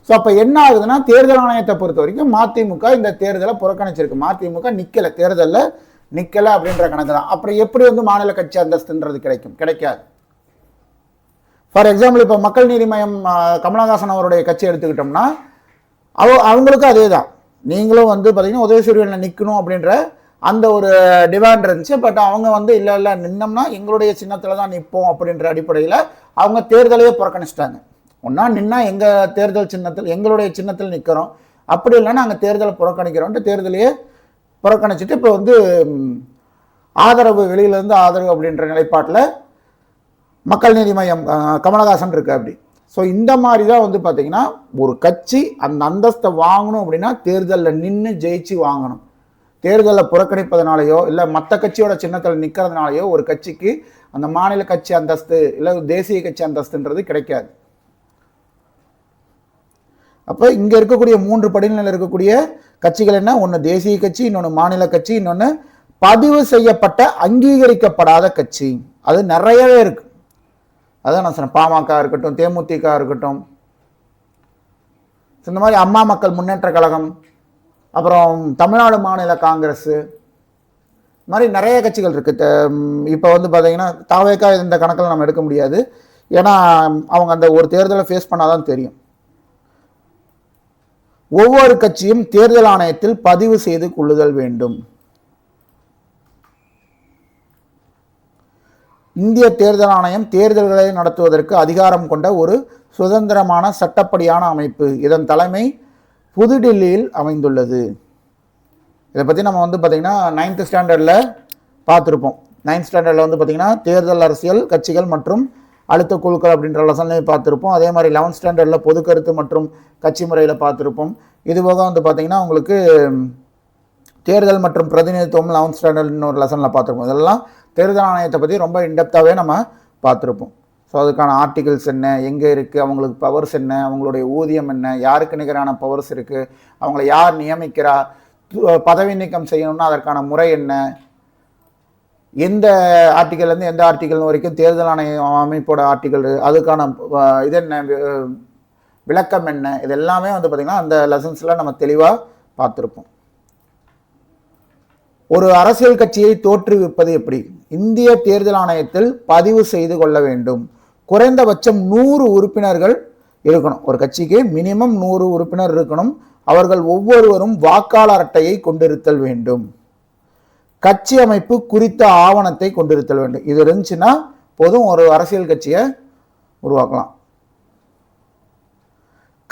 Speaker 1: ஸோ அப்போ என்ன ஆகுதுன்னா தேர்தல் ஆணையத்தை பொறுத்த வரைக்கும் மதிமுக இந்த தேர்தலை புறக்கணிச்சிருக்கு. மதிமுக நிற்கலை, தேர்தலில் நிற்கலை அப்படின்ற கணக்கு தான். அப்புறம் எப்படி வந்து மாநில கட்சி அந்தஸ்துன்றது கிடைக்காது. ஃபார் எக்ஸாம்பிள் இப்போ மக்கள் நீதி மையம் கமலஹாசன் அவருடைய கட்சி எடுத்துக்கிட்டோம்னா அவங்களுக்கும் அதே தான். நீங்களும் வந்து பார்த்தீங்கன்னா உதயசூரியனில் நிற்கணும் அப்படின்ற அந்த ஒரு டிமாண்ட் இருந்துச்சு. பட் அவங்க வந்து இல்லை நின்னோம்னா எங்களுடைய சின்னத்தில் தான் நிற்போம் அப்படின்ற அடிப்படையில் அவங்க தேர்தலையே புறக்கணிச்சிட்டாங்க. ஒன்றா நின்னா எங்கள் தேர்தல் சின்னத்தில் எங்களுடைய சின்னத்தில் நிற்கிறோம், அப்படி இல்லைன்னா நாங்கள் தேர்தலை புறக்கணிக்கிறோன்ட்டு தேர்தலையே புறக்கணிச்சிட்டு இப்போ வந்து ஆதரவு வெளியிலேருந்து ஆதரவு அப்படின்ற நிலைப்பாட்டில் மக்கள் நீதி மையம் கமலஹாசன் இருக்கு அப்படி. ஸோ இந்த மாதிரி தான் வந்து பார்த்தீங்கன்னா ஒரு கட்சி அந்த அந்தஸ்தை வாங்கணும் அப்படின்னா தேர்தலில் நின்று ஜெயிச்சு வாங்கணும். தேர்தலில் புறக்கணிப்பதனாலேயோ இல்லை மற்ற கட்சியோட சின்னத்தில் நிற்கிறதுனாலையோ ஒரு கட்சிக்கு அந்த மாநில கட்சி அந்தஸ்து இல்லை தேசிய கட்சி அந்தஸ்துன்றது கிடைக்காது. அப்போ இங்கே இருக்கக்கூடிய 3 படிநிலையில் இருக்கக்கூடிய கட்சிகள் என்ன? ஒன்று தேசிய கட்சி, இன்னொன்று மாநில கட்சி, இன்னொன்று பதிவு செய்யப்பட்ட அங்கீகரிக்கப்படாத கட்சி. அது நிறையவே இருக்கு. அதான் நான் சொன்னேன், பாமக இருக்கட்டும், தேமுதிக இருக்கட்டும், இந்த மாதிரி அம்மா மக்கள் முன்னேற்ற கழகம், அப்புறம் தமிழ்நாடு மாநில காங்கிரஸ், இந்த மாதிரி நிறைய கட்சிகள் இருக்குது. இப்போ வந்து பார்த்தீங்கன்னா தாவேக்கா இந்த கணக்கில் நம்ம எடுக்க முடியாது. ஏன்னா அவங்க அந்த ஒரு தேர்தலை ஃபேஸ் பண்ணாதான் தெரியும். ஒவ்வொரு கட்சியும் தேர்தல் ஆணையத்தில் பதிவு செய்து கொள்ளுதல் வேண்டும். இந்திய தேர்தல் ஆணையம் தேர்தல்களை நடத்துவதற்கு அதிகாரம் கொண்ட ஒரு சுதந்திரமான சட்டப்படியான அமைப்பு. இதன் தலைமை புதுடில்லியில் அமைந்துள்ளது. இதை பற்றி நம்ம வந்து பார்த்திங்கன்னா 9th ஸ்டாண்டர்டில் பார்த்துருப்போம். 9th ஸ்டாண்டர்டில் வந்து பார்த்திங்கன்னா தேர்தல் அரசியல் கட்சிகள் மற்றும் அழுத்த குழுக்கள் அப்படின்ற லெசன்லையும் பார்த்துருப்போம். அதே மாதிரி 11th ஸ்டாண்டர்டில் பொது கருத்து மற்றும் கட்சி முறையில் பார்த்துருப்போம். இதுபோக வந்து பார்த்திங்கன்னா உங்களுக்கு தேர்தல் மற்றும் பிரதிநிதித்துவம் 11th ஸ்டாண்டர்ட்னு ஒரு லெசனில் பார்த்துருப்போம். இதெல்லாம் தேர்தல் ஆணையத்தை பற்றி ரொம்ப இன்டெப்த்தாகவே நம்ம பார்த்துருப்போம். ஸோ அதுக்கான ஆர்டிகல்ஸ் என்ன, எங்கே இருக்குது, அவங்களுக்கு பவர்ஸ் என்ன, அவங்களுடைய ஊதியம் என்ன, யாருக்கு நிகரான பவர்ஸ் இருக்குது, அவங்கள யார் நியமிக்கிறா, பதவி நீக்கம் செய்யணும்னா அதற்கான முறை என்ன, எந்த ஆர்டிக்கல்லேருந்து எந்த ஆர்டிக்கல் வரைக்கும் தேர்தல் ஆணைய அமைப்போட ஆர்டிக்கல், அதுக்கான இது என்ன, விளக்கம் என்ன, இது எல்லாமே வந்து பார்த்திங்கன்னா அந்த லெசன்ஸில் நம்ம தெளிவாக பார்த்துருப்போம். ஒரு அரசியல் கட்சியை தோற்றுவிப்பது எப்படி? இந்திய தேர்தல் ஆணையத்தில் பதிவு செய்து கொள்ள வேண்டும். குறைந்தபட்சம் 100 உறுப்பினர்கள் இருக்கணும். ஒரு கட்சிக்கு மினிமம் 100 உறுப்பினர் இருக்கணும். அவர்கள் ஒவ்வொருவரும் வாக்காளர் அட்டையை கொண்டிருத்தல் வேண்டும். கட்சி அமைப்பு குறித்த ஆவணத்தை கொண்டிருத்தல் வேண்டும். இது இருந்துச்சுன்னா போதும், ஒரு அரசியல் கட்சியை உருவாக்கலாம்.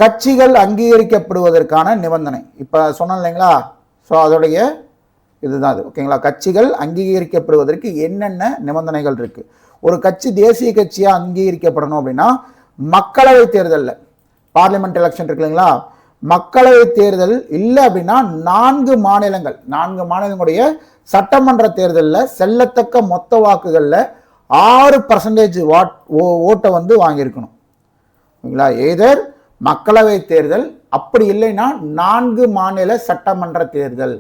Speaker 1: கட்சிகள் அங்கீகரிக்கப்படுவதற்கான நிபந்தனை இப்போ சொன்னோம் இல்லைங்களா? ஸோ அதோடைய இதுதான் அது. ஓகேங்களா? கட்சிகள் அங்கீகரிக்கப்படுவதற்கு என்னென்ன நிபந்தனைகள் இருக்குது? ஒரு கட்சி தேசிய கட்சியாக அங்கீகரிக்கப்படணும் அப்படின்னா மக்களவை தேர்தலில், பார்லிமெண்ட் எலெக்ஷன் இருக்கு இல்லைங்களா, மக்களவை தேர்தல் இல்லை அப்படின்னா 4 மாநிலங்களுடைய சட்டமன்ற தேர்தலில் செல்லத்தக்க மொத்த வாக்குகளில் 6% ஓட்டை வந்து வாங்கியிருக்கணும். ஓகேங்களா? ஏதர் மக்களவை தேர்தல், அப்படி இல்லைன்னா 4 மாநில சட்டமன்ற தேர்தல்.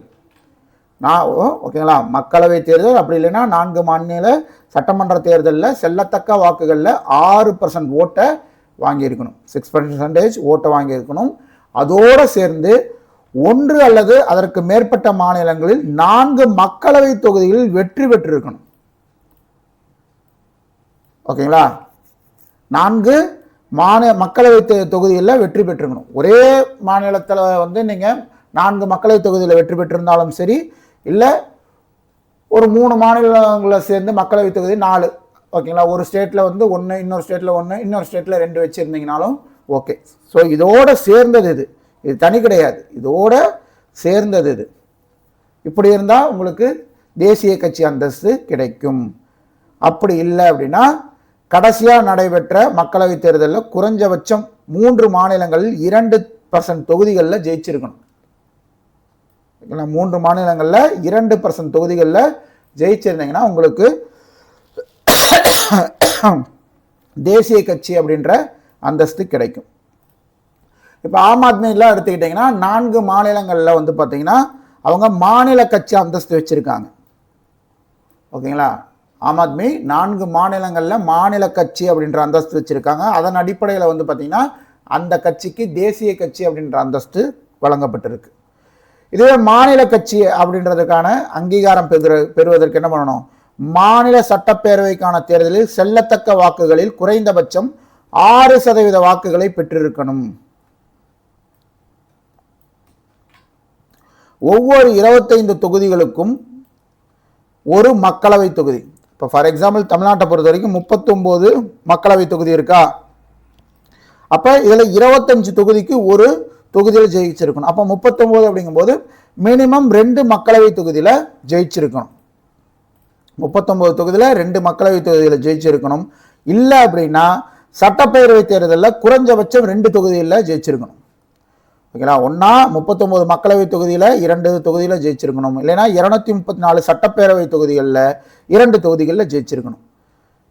Speaker 1: ஓகேங்களா? மக்களவை தேர்தல் அப்படி இல்லைன்னா 4 மாநில சட்டமன்ற தேர்தலில் செல்லத்தக்க வாக்குகளில் 6% ஓட்டை வாங்கியிருக்கணும், 6% ஓட்டை வாங்கியிருக்கணும். அதோடு சேர்ந்து 1 அல்லது அதற்கு மேற்பட்ட மாநிலங்களில் 4 மக்களவை தொகுதிகளில் வெற்றி பெற்றிருக்கணும். ஓகேங்களா? 4 மக்களவை தொகுதிகளில் வெற்றி பெற்றிருக்கணும். ஒரே மாநிலத்தில் வந்து நீங்கள் 4 மக்களவை தொகுதியில் வெற்றி பெற்றிருந்தாலும் சரி, இல்லை ஒரு 3 மாநிலங்களை சேர்ந்து மக்களவை தொகுதி 4, ஓகேங்களா, ஒரு ஸ்டேட்டில் வந்து 1, இன்னொரு ஸ்டேட்டில் 1, இன்னொரு ஸ்டேட்டில் 2 வச்சுருந்தீங்கனாலும் ஓகே. ஸோ இதோட சேர்ந்தது இது தனி கிடையாது, இதோட சேர்ந்தது இது. இப்படி இருந்தால் உங்களுக்கு தேசிய கட்சி அந்தஸ்து கிடைக்கும். அப்படி இல்லை அப்படின்னா கடைசியாக நடைபெற்ற மக்களவை தேர்தலில் குறைஞ்சபட்சம் 3 மாநிலங்களில் 2% தொகுதிகளில் ஜெயிச்சிருக்கணும். 3 மாநிலங்களில் 2% தொகுதிகளில் ஜெயிச்சிருந்தீங்கன்னா உங்களுக்கு தேசிய கட்சி அப்படின்ற அந்தஸ்து கிடைக்கும். இப்போ ஆம் ஆத்மிலாம் எடுத்துக்கிட்டிங்கன்னா 4 மாநிலங்களில் வந்து பார்த்தீங்கன்னா அவங்க மாநில கட்சி அந்தஸ்து வச்சுருக்காங்க. ஓகேங்களா? ஆம் ஆத்மி 4 மாநிலங்களில் மாநில கட்சி அப்படின்ற அந்தஸ்து வச்சுருக்காங்க. அதன் அடிப்படையில் வந்து பார்த்திங்கன்னா அந்த கட்சிக்கு தேசிய கட்சி அப்படின்ற அந்தஸ்து வழங்கப்பட்டிருக்கு. இதுவே மாநில கட்சி அப்படின்றதுக்கான அங்கீகாரம் பெறுவதற்கு என்ன பண்ணணும்? மாநில சட்டப்பேரவைக்கான தேர்தலில் செல்லத்தக்க வாக்குகளில் குறைந்தபட்சம் 6% வாக்குகளை பெற்றிருக்கணும். ஒவ்வொரு 25 தொகுதிகளுக்கும் ஒரு மக்களவை தொகுதி. இப்போ ஃபார் எக்ஸாம்பிள் தமிழ்நாட்டை பொறுத்த வரைக்கும் 39 மக்களவை தொகுதி இருக்கா? அப்போ இதில் 25 தொகுதிக்கு ஒரு தொகுதியில் ஜெயிச்சிருக்கணும். அப்போ 39 அப்படிங்கும்போது மினிமம் 2 மக்களவை தொகுதியில் ஜெயிச்சிருக்கணும். 39 தொகுதியில் 2 மக்களவை தொகுதியில் ஜெயிச்சிருக்கணும். இல்லை அப்படின்னா சட்டப்பேரவை தேர்தலில் குறைஞ்சபட்சம் 2 தொகுதியில் ஜெயிச்சிருக்கணும். ஓகேங்களா? ஒன்றா 39 மக்களவை தொகுதியில் 2 தொகுதியில் ஜெயிச்சிருக்கணும், இல்லைன்னா 234 சட்டப்பேரவை தொகுதிகளில் 2 தொகுதிகளில் ஜெயிச்சிருக்கணும்.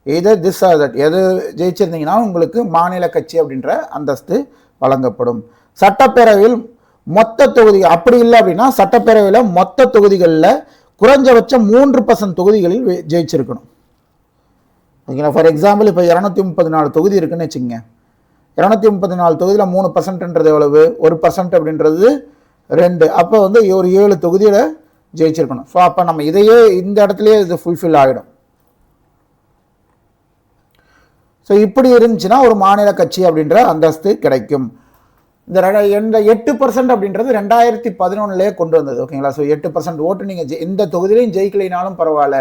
Speaker 1: எது திஸ் ஆர் தட், எது ஜெயிச்சிருந்தீங்கன்னா உங்களுக்கு மாநில கட்சி அப்படின்ற அந்தஸ்து வழங்கப்படும். சட்டப்பேரவையில் மொத்த தொகுதி அப்படி இல்லை அப்படின்னா சட்டப்பேரவையில் மொத்த தொகுதிகளில் குறைஞ்சபட்சம் 3% தொகுதிகளில் ஜெயிச்சிருக்கணும். ஓகேங்களா? ஃபார் எக்ஸாம்பிள் இப்போ 234 தொகுதி இருக்குன்னு வச்சுக்கோங்க. 234 தொகுதியில் 3%ன்றது எவ்வளவு? 1% அப்படின்றது 2. அப்போ வந்து ஒரு 7 தொகுதியில் ஜெயிச்சிருக்கணும். ஸோ அப்போ நம்ம இதையே இந்த இடத்துலையே இது ஃபுல்ஃபில் ஆகிடும். ஸோ இப்படி இருந்துச்சுன்னா ஒரு மாநில கட்சி அப்படின்ற அந்தஸ்து கிடைக்கும். இந்த 8% அப்படின்றது 2011 கொண்டு வந்தது. ஓகேங்களா? ஸோ 8% ஓட்டு நீங்கள் எந்த தொகுதியிலையும் ஜெயிக்கலைனாலும் பரவாயில்ல,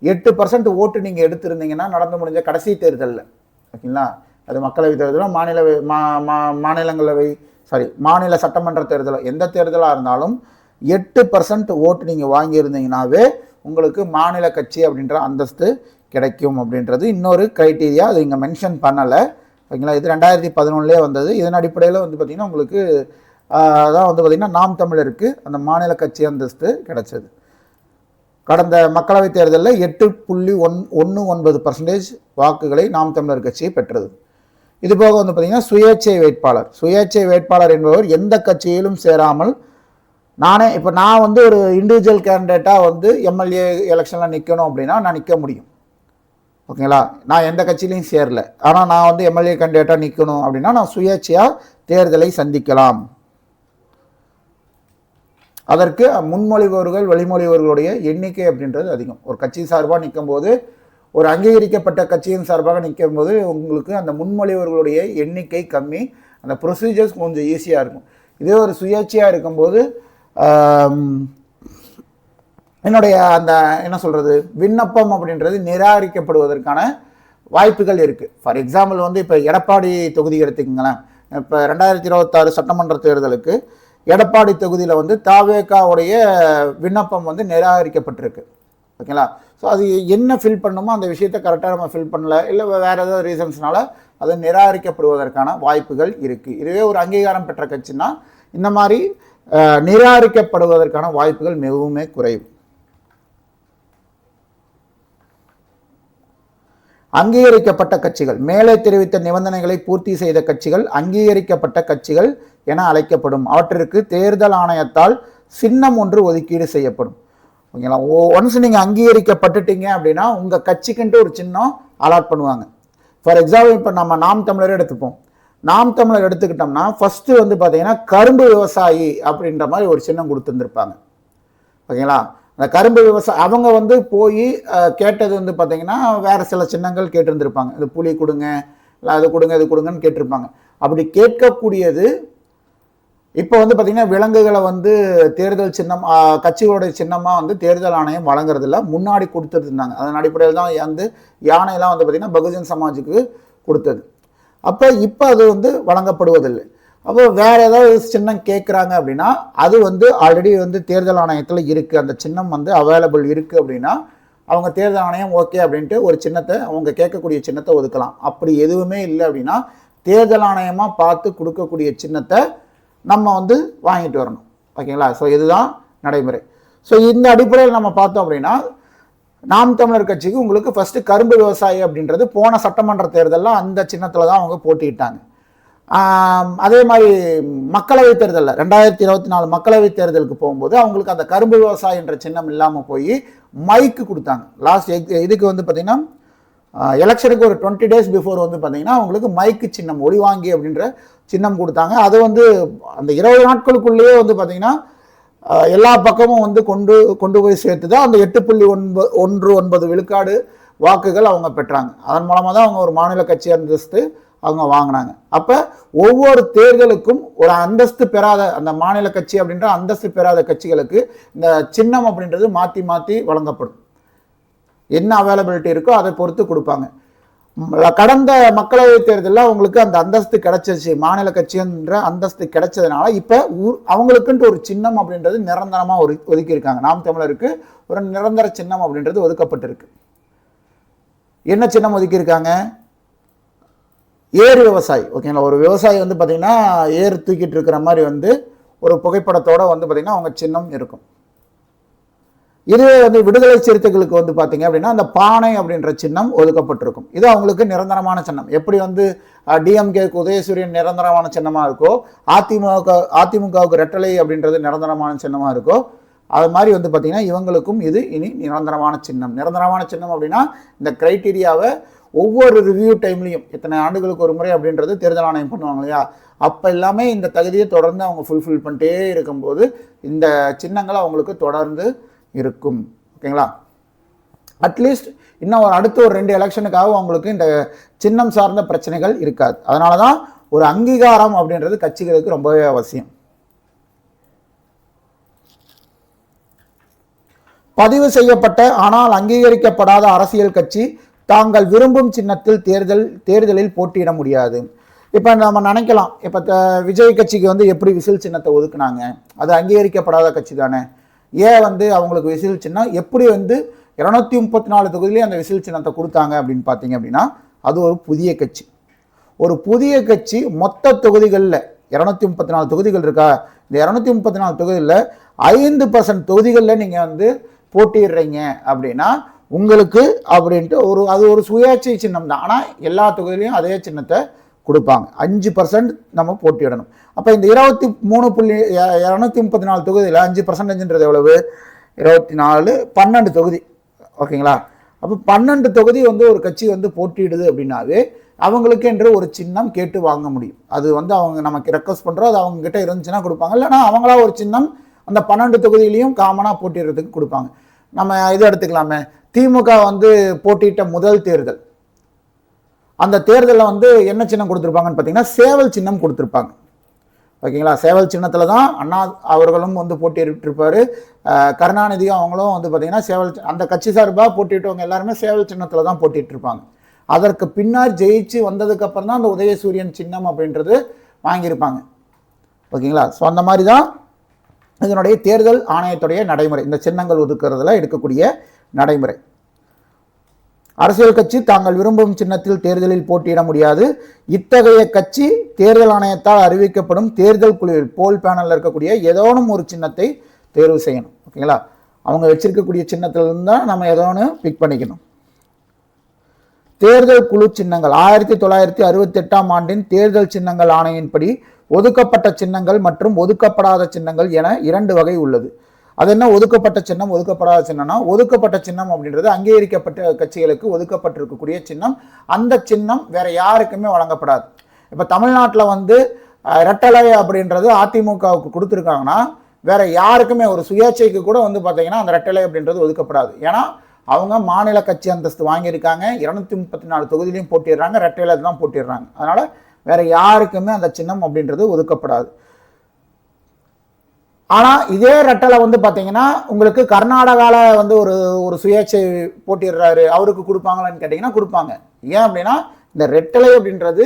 Speaker 1: 8% ஓட்டு நீங்கள் எடுத்திருந்தீங்கன்னா நடந்து முடிஞ்ச கடைசி தேர்தலில், ஓகேங்களா, அது மக்களவை தேர்தலோ மாநில சட்டமன்ற தேர்தலோ எந்த தேர்தலாக இருந்தாலும் 8% ஓட்டு நீங்கள் வாங்கியிருந்தீங்கன்னாவே உங்களுக்கு மாநில கட்சி அப்படின்ற அந்தஸ்து கிடைக்கும் அப்படின்றது இன்னொரு க்ரைட்டீரியா. அது இங்கே மென்ஷன் பண்ணலை. ஓகேங்களா, இது 2011 வந்தது. இதன் அடிப்படையில் வந்து பார்த்திங்கன்னா உங்களுக்கு அதான் வந்து பார்த்திங்கன்னா நாம் தமிழருக்கு அந்த மாநில கட்சி அந்தஸ்து கிடைச்சது. கடந்த மக்களவைத் தேர்தலில் 8.19% வாக்குகளை நாம் தமிழர் கட்சியை பெற்றது. இது போக வந்து பார்த்திங்கன்னா சுயேட்சை வேட்பாளர் என்பவர் எந்த கட்சியிலும் சேராமல் நான் வந்து ஒரு இண்டிவிஜுவல் கேண்டிடேட்டாக வந்து எம்எல்ஏ எலெக்ஷனில் நிற்கணும் அப்படின்னா நான் நிற்க முடியும். ஓகேங்களா, நான் எந்த கட்சியிலையும் சேரல, ஆனால் நான் வந்து எம்எல்ஏ கேண்டிடேட்டாக நிற்கணும் அப்படின்னா நான் சுயேட்சையாக தேர்தலை சந்திக்கலாம். அதற்கு முன்மொழிபவர்கள் வெளிமொழிபவர்களுடைய எண்ணிக்கை அப்படின்றது அதிகம். ஒரு கட்சி சார்பாக நிற்கும் போது, ஒரு அங்கீகரிக்கப்பட்ட கட்சியின் சார்பாக நிற்கும் போது உங்களுக்கு அந்த முன்மொழிபவர்களுடைய எண்ணிக்கை கம்மி, அந்த ப்ரொசீஜர்ஸ் கொஞ்சம் ஈஸியாக இருக்கும். இதே ஒரு சுயேட்சையாக இருக்கும்போது என்னுடைய அந்த என்ன சொல்கிறது விண்ணப்பம் அப்படின்றது நிராகரிக்கப்படுவதற்கான வாய்ப்புகள் இருக்குது. ஃபார் எக்ஸாம்பிள் வந்து இப்போ எடப்பாடி தொகுதி எடுத்துக்கங்களேன். இப்போ 2026 சட்டமன்ற தேர்தலுக்கு எடப்பாடி தொகுதியில் வந்து தாவேகாவுடைய விண்ணப்பம் வந்து நிராகரிக்கப்பட்டிருக்கு. ஓகேங்களா, ஸோ அது என்ன ஃபில் பண்ணுமோ அந்த விஷயத்தை கரெக்டாக நம்ம ஃபில் பண்ணல, இல்லை வேறு ஏதாவது ரீசன்ஸ்னால அது நிராகரிக்கப்படுவதற்கான வாய்ப்புகள் இருக்குது. இதுவே ஒரு அங்கீகாரம் பெற்ற கட்சின்னா இந்த மாதிரி நிராகரிக்கப்படுவதற்கான வாய்ப்புகள் மிகவுமே குறைவு. அங்கீகரிக்கப்பட்ட கட்சிகள், மேலே தெரிவித்த நிபந்தனைகளை பூர்த்தி செய்த கட்சிகள் அங்கீகரிக்கப்பட்ட கட்சிகள் என அழைக்கப்படும். அவற்றிற்கு தேர்தல் ஆணையத்தால் சின்னம் ஒன்று ஒதுக்கீடு செய்யப்படும். ஓகேங்களா, ஒன்ஸ் நீங்கள் அங்கீகரிக்கப்பட்டுட்டீங்க அப்படின்னா உங்கள் கட்சிக்குன்ட்டு ஒரு சின்னம் அலாட் பண்ணுவாங்க. ஃபார் எக்ஸாம்பிள் இப்போ நம்ம நாம் தமிழரை எடுத்துப்போம். நாம் தமிழர் எடுத்துக்கிட்டோம்னா ஃபஸ்ட்டு வந்து பார்த்தீங்கன்னா கரும்பு விவசாயி அப்படின்ற மாதிரி ஒரு சின்னம் கொடுத்துருந்துருப்பாங்க. ஓகேங்களா, அந்த கரும்பு விவசாயி அவங்க வந்து போய் கேட்டது வந்து பார்த்தீங்கன்னா வேறு சில சின்னங்கள் கேட்டிருந்துருப்பாங்க. இது புலி கொடுங்க, இல்லை அது கொடுங்க, இது கொடுங்கன்னு கேட்டிருப்பாங்க. அப்படி கேட்கக்கூடியது இப்போ வந்து பார்த்திங்கன்னா விலங்குகளை வந்து தேர்தல் சின்னம் கட்சிகளுடைய சின்னமாக வந்து தேர்தல் ஆணையம் வழங்குறதில்ல, முன்னாடி கொடுத்துருந்தாங்க. அதன் அடிப்படையில் தான் வந்து யானையெல்லாம் வந்து பார்த்திங்கன்னா பகுஜன் சமாஜுக்கு கொடுத்தது. அப்போ இப்போ அது வந்து வழங்கப்படுவதில்லை. அப்போ வேறு ஏதாவது சின்னம் கேட்குறாங்க அப்படின்னா அது வந்து ஆல்ரெடி வந்து தேர்தல் ஆணையத்தில் இருக்குது, அந்த சின்னம் வந்து அவைலபிள் இருக்குது அப்படின்னா அவங்க தேர்தல் ஆணையம் ஓகே அப்படின்ட்டு ஒரு சின்னத்தை அவங்க கேட்கக்கூடிய சின்னத்தை ஒதுக்கலாம். அப்படி எதுவுமே இல்லை அப்படின்னா தேர்தல் ஆணையமாக பார்த்து கொடுக்கக்கூடிய சின்னத்தை நம்ம வந்து வாங்கிட்டு வரணும். ஓகேங்களா, ஸோ இதுதான் நடைமுறை. ஸோ இந்த அடிப்படையில் நம்ம பார்த்தோம் அப்படின்னா நாம் தமிழர் கட்சிக்கு உங்களுக்கு ஃபஸ்ட்டு கரும்பு விவசாயி அப்படின்றது போன சட்டமன்ற தேர்தலில் அந்த சின்னத்தில் தான் அவங்க போட்டிட்டாங்க. அதே மாதிரி மக்களவைத் தேர்தலில் 2024 மக்களவைத் தேர்தலுக்கு போகும்போது அவங்களுக்கு அந்த கரும்பு விவசாயி என்ற சின்னம் இல்லாமல் போய் மைக்கு கொடுத்தாங்க. லாஸ்ட் இதுக்கு வந்து பார்த்திங்கன்னா எலெக்ஷனுக்கு ஒரு 20 days பிஃபோர் வந்து பார்த்திங்கன்னா அவங்களுக்கு மைக்கு சின்னம் ஒளிவாங்கி அப்படின்ற சின்னம் கொடுத்தாங்க. அது வந்து அந்த 20 நாட்களுக்குள்ளேயே வந்து பார்த்திங்கன்னா எல்லா பக்கமும் வந்து கொண்டு போய் சேர்த்து தான் அந்த 8.19 விழுக்காடு வாக்குகள் அவங்க பெற்றாங்க. அதன் மூலமாக தான் அவங்க ஒரு மாநில கட்சி அந்தஸ்து அவங்க வாங்கினாங்க. அப்போ ஒவ்வொரு தேர்தலுக்கும் ஒரு அந்தஸ்து பெறாத அந்த மாநில கட்சி அப்படின்ற அந்தஸ்து பெறாத கட்சிகளுக்கு இந்த சின்னம் அப்படின்றது மாற்றி மாற்றி வழங்கப்படும். என்ன அவைலபிலிட்டி இருக்கோ அதை பொறுத்து கொடுப்பாங்க. கடந்த மக்களவைத் தேர்தலில் அவங்களுக்கு அந்த அந்தஸ்து கிடைச்சிருச்சு, மாநில கட்சின்ற அந்தஸ்து கிடைச்சதுனால இப்போ அவங்களுக்குன்ட்டு ஒரு சின்னம் அப்படின்றது நிரந்தரமாக ஒதுக்கியிருக்காங்க. நாம் தமிழருக்கு ஒரு நிரந்தர சின்னம் அப்படின்றது ஒதுக்கப்பட்டிருக்கு. என்ன சின்னம் ஒதுக்கியிருக்காங்க? ஏர் விவசாயி. ஓகேங்களா, ஒரு விவசாயி வந்து பார்த்திங்கன்னா ஏர் தூக்கிட்டு இருக்கிற மாதிரி வந்து ஒரு புகைப்படத்தோடு வந்து பார்த்திங்கன்னா அவங்க சின்னம் இருக்கும். இதுவே வந்து விடுதலை சிறுத்தைகளுக்கு வந்து பார்த்தீங்க அப்படின்னா அந்த பானை அப்படின்ற சின்னம் ஒதுக்கப்பட்டிருக்கும். இது அவங்களுக்கு நிரந்தரமான சின்னம். எப்படி வந்து டிஎம்கேக்கு உதயசூரியன் நிரந்தரமான சின்னமாக இருக்கோ, அதிமுகவுக்கு ரெட்டலை அப்படின்றது நிரந்தரமான சின்னமாக இருக்கோ, அது மாதிரி வந்து பார்த்திங்கன்னா இவங்களுக்கும் இது இனி நிரந்தரமான சின்னம். நிரந்தரமான சின்னம் அப்படின்னா இந்த க்ரைட்டீரியாவை ஒவ்வொரு ரிவ்யூ டைம்லையும் இத்தனை ஆண்டுகளுக்கு ஒரு முறை அப்படின்றது தேர்தல் ஆணையம் பண்ணுவாங்க இல்லையா, அப்போ எல்லாமே இந்த தகுதியை தொடர்ந்து அவங்க ஃபுல்ஃபில் பண்ணிட்டே இருக்கும்போது இந்த சின்னங்கள் அவங்களுக்கு தொடர்ந்து இருக்கும். ஓகேங்களா, அட்லீஸ்ட் இன்னும் அடுத்த ஒரு 2 எலெக்ஷனுக்காக அவங்களுக்கு இந்த சின்னம் சார்ந்த பிரச்சனைகள் இருக்காது. அதனால தான் ஒரு அங்கீகாரம் அப்படின்றது கட்சிகளுக்கு ரொம்பவே அவசியம். பதிவு செய்யப்பட்ட ஆனால் அங்கீகரிக்கப்படாத அரசியல் கட்சி தாங்கள் விரும்பும் சின்னத்தில் தேர்தலில் போட்டியிட முடியாது. இப்போ நம்ம நினைக்கலாம், இப்போ விஜய் கட்சிக்கு வந்து எப்படி விசில் சின்னத்தை ஒதுக்குனாங்க, அது அங்கீகரிக்கப்படாத கட்சி தானே, ஏன் வந்து அவங்களுக்கு விசில் சின்னம் எப்படி வந்து 234 தொகுதியிலே அந்த விசில் சின்னத்தை கொடுத்தாங்க அப்படின்னு பார்த்தீங்க அப்படின்னா அது ஒரு புதிய கட்சி. ஒரு புதிய கட்சி மொத்த தொகுதிகளில் 234 தொகுதிகள் இருக்கா, இந்த 234 தொகுதிகளில் 5% தொகுதிகளில் நீங்கள் வந்து போட்டிடுறீங்க அப்படின்னா உங்களுக்கு அப்படின்ட்டு அது ஒரு சுயேட்சை சின்னம் தான். ஆனால் எல்லா தொகுதியிலையும் அதே சின்னத்தை கொடுப்பாங்க. 5% நம்ம போட்டியிடணும். அப்போ இந்த 234 தொகுதியில் 5%ன்றது எவ்வளவு? 24 12 தொகுதி. ஓகேங்களா? அப்போ 12 தொகுதி வந்து ஒரு கட்சி வந்து போட்டியிடுது அப்படின்னாவே அவங்களுக்கு என்று ஒரு சின்னம் கேட்டு வாங்க முடியும். அது வந்து அவங்க நமக்கு ரெக்வஸ்ட் பண்ணுறோம், அது அவங்க கிட்ட இருந்துச்சுன்னா கொடுப்பாங்க. இல்லைனா அவங்களா ஒரு சின்னம் அந்த 12 தொகுதியிலையும் காமனாக போட்டிடுறதுக்கு கொடுப்பாங்க. நம்ம இது எடுத்துக்கலாமே, திமுக வந்து போட்டியிட்ட முதல் தேர்தல், அந்த தேர்தலில் வந்து என்ன சின்னம் கொடுத்துருப்பாங்கன்னு பார்த்தீங்கன்னா சேவல் சின்னம் கொடுத்துருப்பாங்க. ஓகேங்களா? சேவல் சின்னத்தில் தான் அண்ணா அவர்களும் வந்து போட்டியிட்டிருப்பார். கருணாநிதியும் அவங்களும் வந்து பார்த்தீங்கன்னா சேவல், அந்த கட்சி சார்பாக போட்டியிட்டவங்க எல்லாருமே சேவல் சின்னத்தில் தான் போட்டியிட்டிருப்பாங்க. அதற்கு பின்னால் ஜெயிச்சு வந்ததுக்கப்புறம் தான் அந்த உதயசூரியன் சின்னம் அப்படின்றது வாங்கியிருப்பாங்க. ஓகேங்களா? ஸோ அந்த மாதிரி தான் இதனுடைய தேர்தல் ஆணையத்துடைய நடைமுறை, இந்த சின்னங்கள் ஒதுக்குறதுல எடுக்கக்கூடிய நடைமுறை. அரசியல் கட்சி தாங்கள் விரும்பும் சின்னத்தில் தேர்தலில் போட்டியிட முடியாது. இத்தகைய கட்சி தேர்தல் ஆணையத்தால் அறிவிக்கப்படும் தேர்தல் குழுவில் போல் பேனலில் இருக்கக்கூடிய ஏதோனும் ஒரு சின்னத்தை தேர்வு செய்யணும். ஓகேங்களா? அவங்க வச்சிருக்கக்கூடிய சின்னத்திலிருந்து தான் நம்ம ஏதோன்னு பிக் பண்ணிக்கணும். தேர்தல் குழு சின்னங்கள் 1968ஆம் ஆண்டின் தேர்தல் சின்னங்கள் ஆணையின்படி ஒதுக்கப்பட்ட சின்னங்கள் மற்றும் ஒதுக்கப்படாத சின்னங்கள் என 2 வகை உள்ளது. அது என்ன ஒதுக்கப்பட்ட சின்னம், ஒதுக்கப்படாத சின்னம்னா, ஒதுக்கப்பட்ட சின்னம் அப்படின்றது அங்கீகரிக்கப்பட்ட கட்சிகளுக்கு ஒதுக்கப்பட்டிருக்கக்கூடிய சின்னம். அந்த சின்னம் வேற யாருக்குமே வழங்கப்படாது. இப்போ தமிழ்நாட்டில் வந்து ரெட்டலை அப்படின்றது அதிமுகவுக்கு கொடுத்துருக்காங்கன்னா வேற யாருக்குமே, ஒரு சுயேட்சைக்கு கூட வந்து பார்த்தீங்கன்னா அந்த ரெட்டலை அப்படின்றது ஒதுக்கப்படாது. ஏன்னா அவங்க மாநில கட்சி அந்தஸ்து வாங்கியிருக்காங்க, 234 தொகுதியிலையும் போட்டிடுறாங்க, ரெட்டையில தான் போட்டிடுறாங்க. அதனால வேற யாருக்குமே அந்த சின்னம் அப்படின்றது ஒதுக்கப்படாது. ஆனால் இதே ரெட்டலை வந்து பார்த்தீங்கன்னா உங்களுக்கு கர்நாடகாவில் வந்து ஒரு சுயேட்சை போட்டிடுறாரு, அவருக்கு கொடுப்பாங்களான்னு கேட்டிங்கன்னா கொடுப்பாங்க. ஏன் அப்படின்னா இந்த ரெட்டலை அப்படின்றது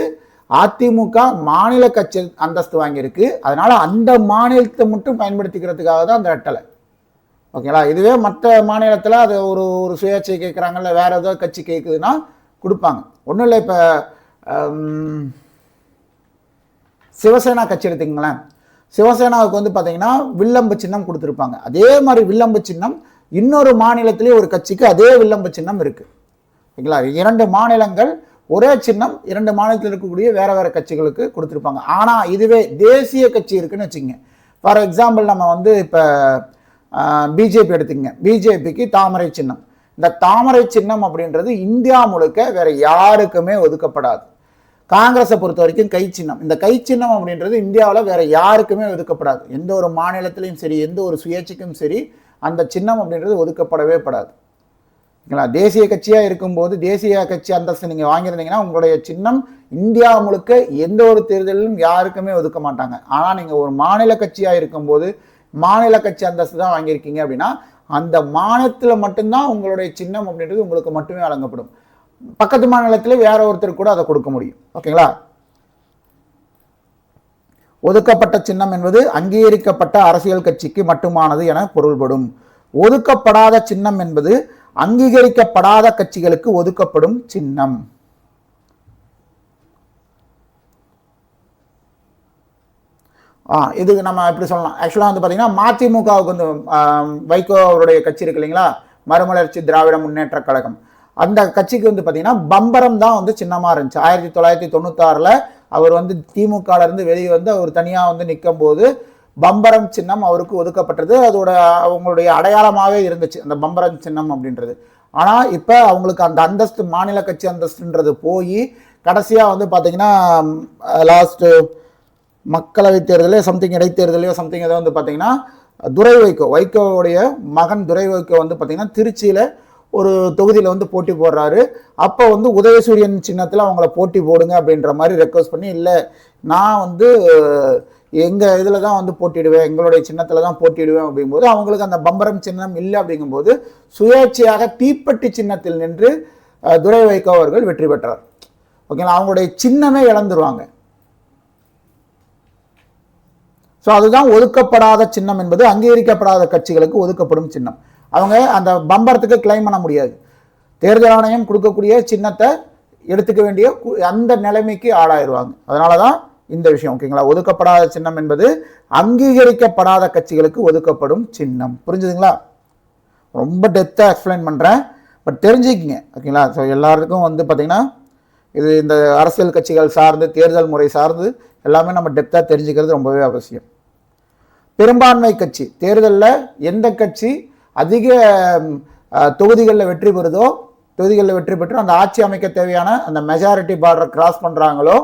Speaker 1: அதிமுக மாநில கட்சி அந்தஸ்து வாங்கியிருக்கு, அதனால அந்த மாநிலத்தை மட்டும் பயன்படுத்திக்கிறதுக்காக தான் அந்த ரெட்டலை. ஓகேங்களா? இதுவே மற்ற மாநிலத்தில் அது ஒரு சுயேட்சை கேட்குறாங்கல்ல, வேற ஏதோ கட்சி கேட்குதுன்னா கொடுப்பாங்க. ஒன்றும் இல்லை, இப்போ சிவசேனா கட்சி எடுத்துங்களேன், சிவசேனாவுக்கு வந்து பார்த்தீங்கன்னா வில்லம்பு சின்னம் கொடுத்துருப்பாங்க. அதே மாதிரி வில்லம்பு சின்னம் இன்னொரு மாநிலத்திலே ஒரு கட்சிக்கு அதே வில்லம்பு சின்னம் இருக்குது. ஓகேங்களா? 2 மாநிலங்கள் ஒரே சின்னம் 2 மாநிலத்தில் இருக்கக்கூடிய வேற வேற கட்சிகளுக்கு கொடுத்துருப்பாங்க. ஆனால் இதுவே தேசிய கட்சி இருக்குன்னு வச்சுக்கோங்க. ஃபார் எக்ஸாம்பிள் நம்ம வந்து இப்போ பிஜேபி எடுத்துக்கங்க, பிஜேபிக்கு தாமரை சின்னம். இந்த தாமரை சின்னம் அப்படின்றது இந்தியா முழுக்க வேற யாருக்குமே ஒதுக்கப்படாது. காங்கிரஸை பொறுத்த வரைக்கும் கை சின்னம், இந்த கை சின்னம் அப்படின்றது இந்தியாவில் வேற யாருக்குமே ஒதுக்கப்படாது. எந்த ஒரு மாநிலத்திலையும் சரி, எந்த ஒரு சுயேட்சைக்கும் சரி, அந்த சின்னம் அப்படின்றது ஒதுக்கப்படவே படாது. ஓகேங்களா? தேசிய கட்சியாக இருக்கும்போது தேசிய கட்சி அந்தஸ்து நீங்கள் வாங்கியிருந்தீங்கன்னா உங்களுடைய சின்னம் இந்தியா முழுக்க எந்த ஒரு தேர்தலிலும் யாருக்குமே ஒதுக்க மாட்டாங்க. ஆனால் நீங்கள் ஒரு மாநில கட்சியாக இருக்கும்போது மாநில கட்சி அந்தஸ்து தான் வாங்கியிருக்கீங்க அப்படின்னா அந்த மாநிலத்தில் மட்டும்தான் உங்களுடைய சின்னம் அப்படின்றது உங்களுக்கு மட்டுமே வழங்கப்படும். பக்கத்து மாநிலத்தில் வேற ஒருத்தர் கூட அதை கொடுக்க முடியும். ஓகேங்களா? ஒதுக்கப்பட்ட சின்னம் என்பது அங்கீகரிக்கப்பட்ட அரசியல் கட்சிக்கு மட்டுமானது என பொருள்படும். ஒதுக்கப்படாத சின்னம் என்பது அங்கீகரிக்கப்படாத கட்சிகளுக்கு ஒதுக்கப்படும் சின்னம். இதுக்கு நம்ம எப்படி சொல்லலாம், ஆக்சுவலாக வந்து பார்த்தீங்கன்னா மதிமுகவுக்கு வந்து வைகோ அவருடைய கட்சி இருக்கு இல்லைங்களா, மறுமலர்ச்சி திராவிட முன்னேற்ற கழகம், அந்த கட்சிக்கு வந்து பார்த்தீங்கன்னா பம்பரம் தான் வந்து சின்னமாக இருந்துச்சு. 1996 அவர் வந்து திமுகலேருந்து வெளியே வந்து அவர் தனியாக வந்து நிற்கும் போது பம்பரம் சின்னம் அவருக்கு ஒதுக்கப்பட்டது. அதோட அவங்களுடைய அடையாளமாகவே இருந்துச்சு அந்த பம்பரம் சின்னம் அப்படின்றது. ஆனால் இப்போ அவங்களுக்கு அந்த அந்தஸ்து, மாநில கட்சி அந்தஸ்துன்றது போய் கடைசியாக வந்து பார்த்தீங்கன்னா லாஸ்ட்டு மக்களவை தேர்தலே சம்திங், இடைத்தேர்தலையோ சம்திங் ஏதோ வந்து பார்த்தீங்கன்னா வைகோவுடைய மகன் துரை வைகோ வந்து பார்த்தீங்கன்னா திருச்சியில் ஒரு தொகுதியில் வந்து போட்டி போடுறாரு. அப்போ வந்து உதயசூரியன் சின்னத்தில் அவங்கள போட்டி போடுங்க அப்படின்ற மாதிரி ரெக்வஸ்ட் பண்ணி, இல்லை நான் வந்து எங்கள் இதில் தான் வந்து போட்டிடுவேன், எங்களுடைய சின்னத்தில் தான் போட்டிடுவேன் அப்படிங்கும்போது அவங்களுக்கு அந்த பம்பரம் சின்னம் இல்லை. அப்படிங்கும்போது சுயேட்சையாக தீப்பெட்டி சின்னத்தில் நின்று துரை வைகோ அவர்கள் வெற்றி பெற்றார். ஓகேங்களா? அவங்களுடைய சின்னமே இழந்துருவாங்க. ஸோ அதுதான் ஒதுக்கப்படாத சின்னம் என்பது அங்கீகரிக்கப்படாத கட்சிகளுக்கு ஒதுக்கப்படும் சின்னம். அவங்க அந்த பம்பரத்துக்கு கிளைம் பண்ண முடியாது. தேர்தல் ஆணையம் கொடுக்கக்கூடிய சின்னத்தை எடுத்துக்க வேண்டிய அந்த நிலைமைக்கு ஆளாயிருவாங்க. அதனால தான் இந்த விஷயம், ஓகேங்களா. ஒதுக்கப்படாத சின்னம் என்பது அங்கீகரிக்கப்படாத கட்சிகளுக்கு ஒதுக்கப்படும் சின்னம். புரிஞ்சுதுங்களா? ரொம்ப டெப்த்தாக எக்ஸ்பிளைன் பண்ணுறேன், பட் தெரிஞ்சுக்கிங்க, ஓகேங்களா. ஸோ எல்லாருக்கும் வந்து பார்த்திங்கன்னா இது இந்த அரசியல் கட்சிகள் சார்ந்து தேர்தல் முறை சார்ந்து எல்லாமே நம்ம டெப்த்தாக தெரிஞ்சுக்கிறது ரொம்பவே அவசியம். பெரும்பான்மை கட்சி தேர்தலில் எந்த கட்சி அதிக தொகுதிகளில் வெற்றி பெறுதோ, தொகுதிகளில் வெற்றி பெற்று அந்த ஆட்சி அமைக்க தேவையான அந்த மெஜாரிட்டி பார்டரை கிராஸ் பண்ணுறாங்களோ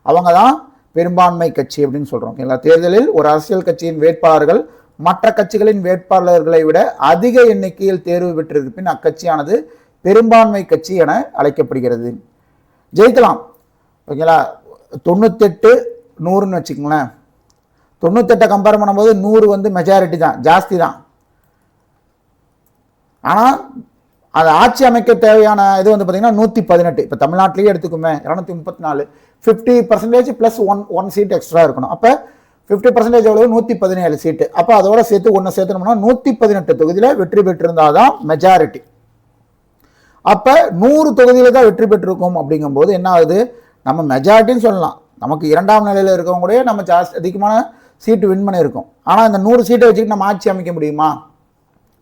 Speaker 1: அவங்க தான் பெரும்பான்மை கட்சி அப்படின்னு சொல்கிறோம், ஓகேங்களா. தேர்தலில் ஒரு அரசியல் கட்சியின் வேட்பாளர்கள் மற்ற கட்சிகளின் வேட்பாளர்களை விட அதிக எண்ணிக்கையில் தேர்வு பெற்றிருப்பின் அக்கட்சியானது பெரும்பான்மை கட்சி என அழைக்கப்படுகிறது. ஜெயிக்கலாம், ஓகேங்களா. 98 100ன்னு வச்சுக்கோங்களேன். 98 கம்பேர் பண்ணும்போது 100 வந்து மெஜாரிட்டி தான், ஜாஸ்தி தான். ஆனால் அது ஆட்சி அமைக்க தேவையான இது வந்து பார்த்தீங்கன்னா 118. இப்போ தமிழ்நாட்டிலேயே எடுத்துக்குமே 234, 50% ப்ளஸ் ஒன் சீட் எக்ஸ்ட்ரா இருக்கணும். அப்போ 50% எவ்வளவு? 117 சீட்டு. அப்போ அதோட சேர்த்து ஒன்று சேர்த்தணும்னா 118 தொகுதியில் வெற்றி பெற்றிருந்தால் தான் மெஜாரிட்டி. அப்போ 100 தொகுதியில் தான் வெற்றி பெற்றிருக்கோம். அப்படிங்கும்போது என்ன ஆகுது? நம்ம மெஜாரிட்டின்னு சொல்லலாம். நமக்கு 2ஆம் நிலையில் இருக்கவங்க கூட நம்ம ஜாஸ்தி அதிகமான சீட்டு வின் பண்ணியிருக்கோம். ஆனால் இந்த 100 சீட்டை வச்சுக்கிட்டு நம்ம ஆட்சி அமைக்க முடியுமா?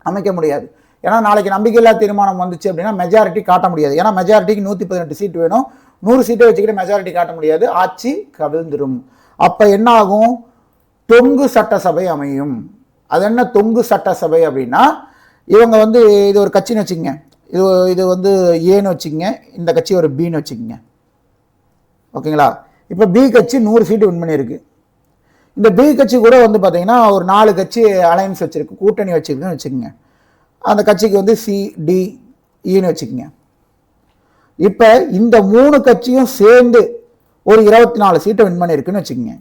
Speaker 1: அமைக்க முடியாது. ஏன்னா நாளைக்கு நம்பிக்கையில்லா தீர்மானம் வந்துச்சு அப்படின்னா மெஜாரிட்டி காட்ட முடியாது. ஏன்னா மெஜாரிட்டிக்கு 118 சீட்டு வேணும். 100 சீட்டை வச்சுக்கிட்டு மெஜாரிட்டி காட்ட முடியாது, ஆட்சி கவிழ்ந்துடும். அப்போ என்ன ஆகும்? தொங்கு சட்டசபை அமையும். அது என்ன தொங்கு சட்டசபை அப்படின்னா, இவங்க வந்து இது ஒரு கட்சின்னு வச்சுக்கங்க, இது வந்து ஏன்னு வச்சுக்கங்க, இந்த கட்சி ஒரு பின்னு வச்சுக்கோங்க, ஓகேங்களா. இப்போ பி கட்சி 100 சீட்டு வின் பண்ணியிருக்கு. இந்த பி கட்சி கூட வந்து பார்த்தீங்கன்னா ஒரு 4 கட்சி அலையன்ஸ் வச்சிருக்கு, கூட்டணி வச்சிருக்குன்னு வச்சுக்கோங்க. அந்த கட்சிக்கு வந்து CDEன்னு வச்சுக்கோங்க. இப்போ இந்த 3 கட்சியும் சேர்ந்து ஒரு 24 சீட்டை வின் பண்ணியிருக்குன்னு வச்சுக்கோங்க.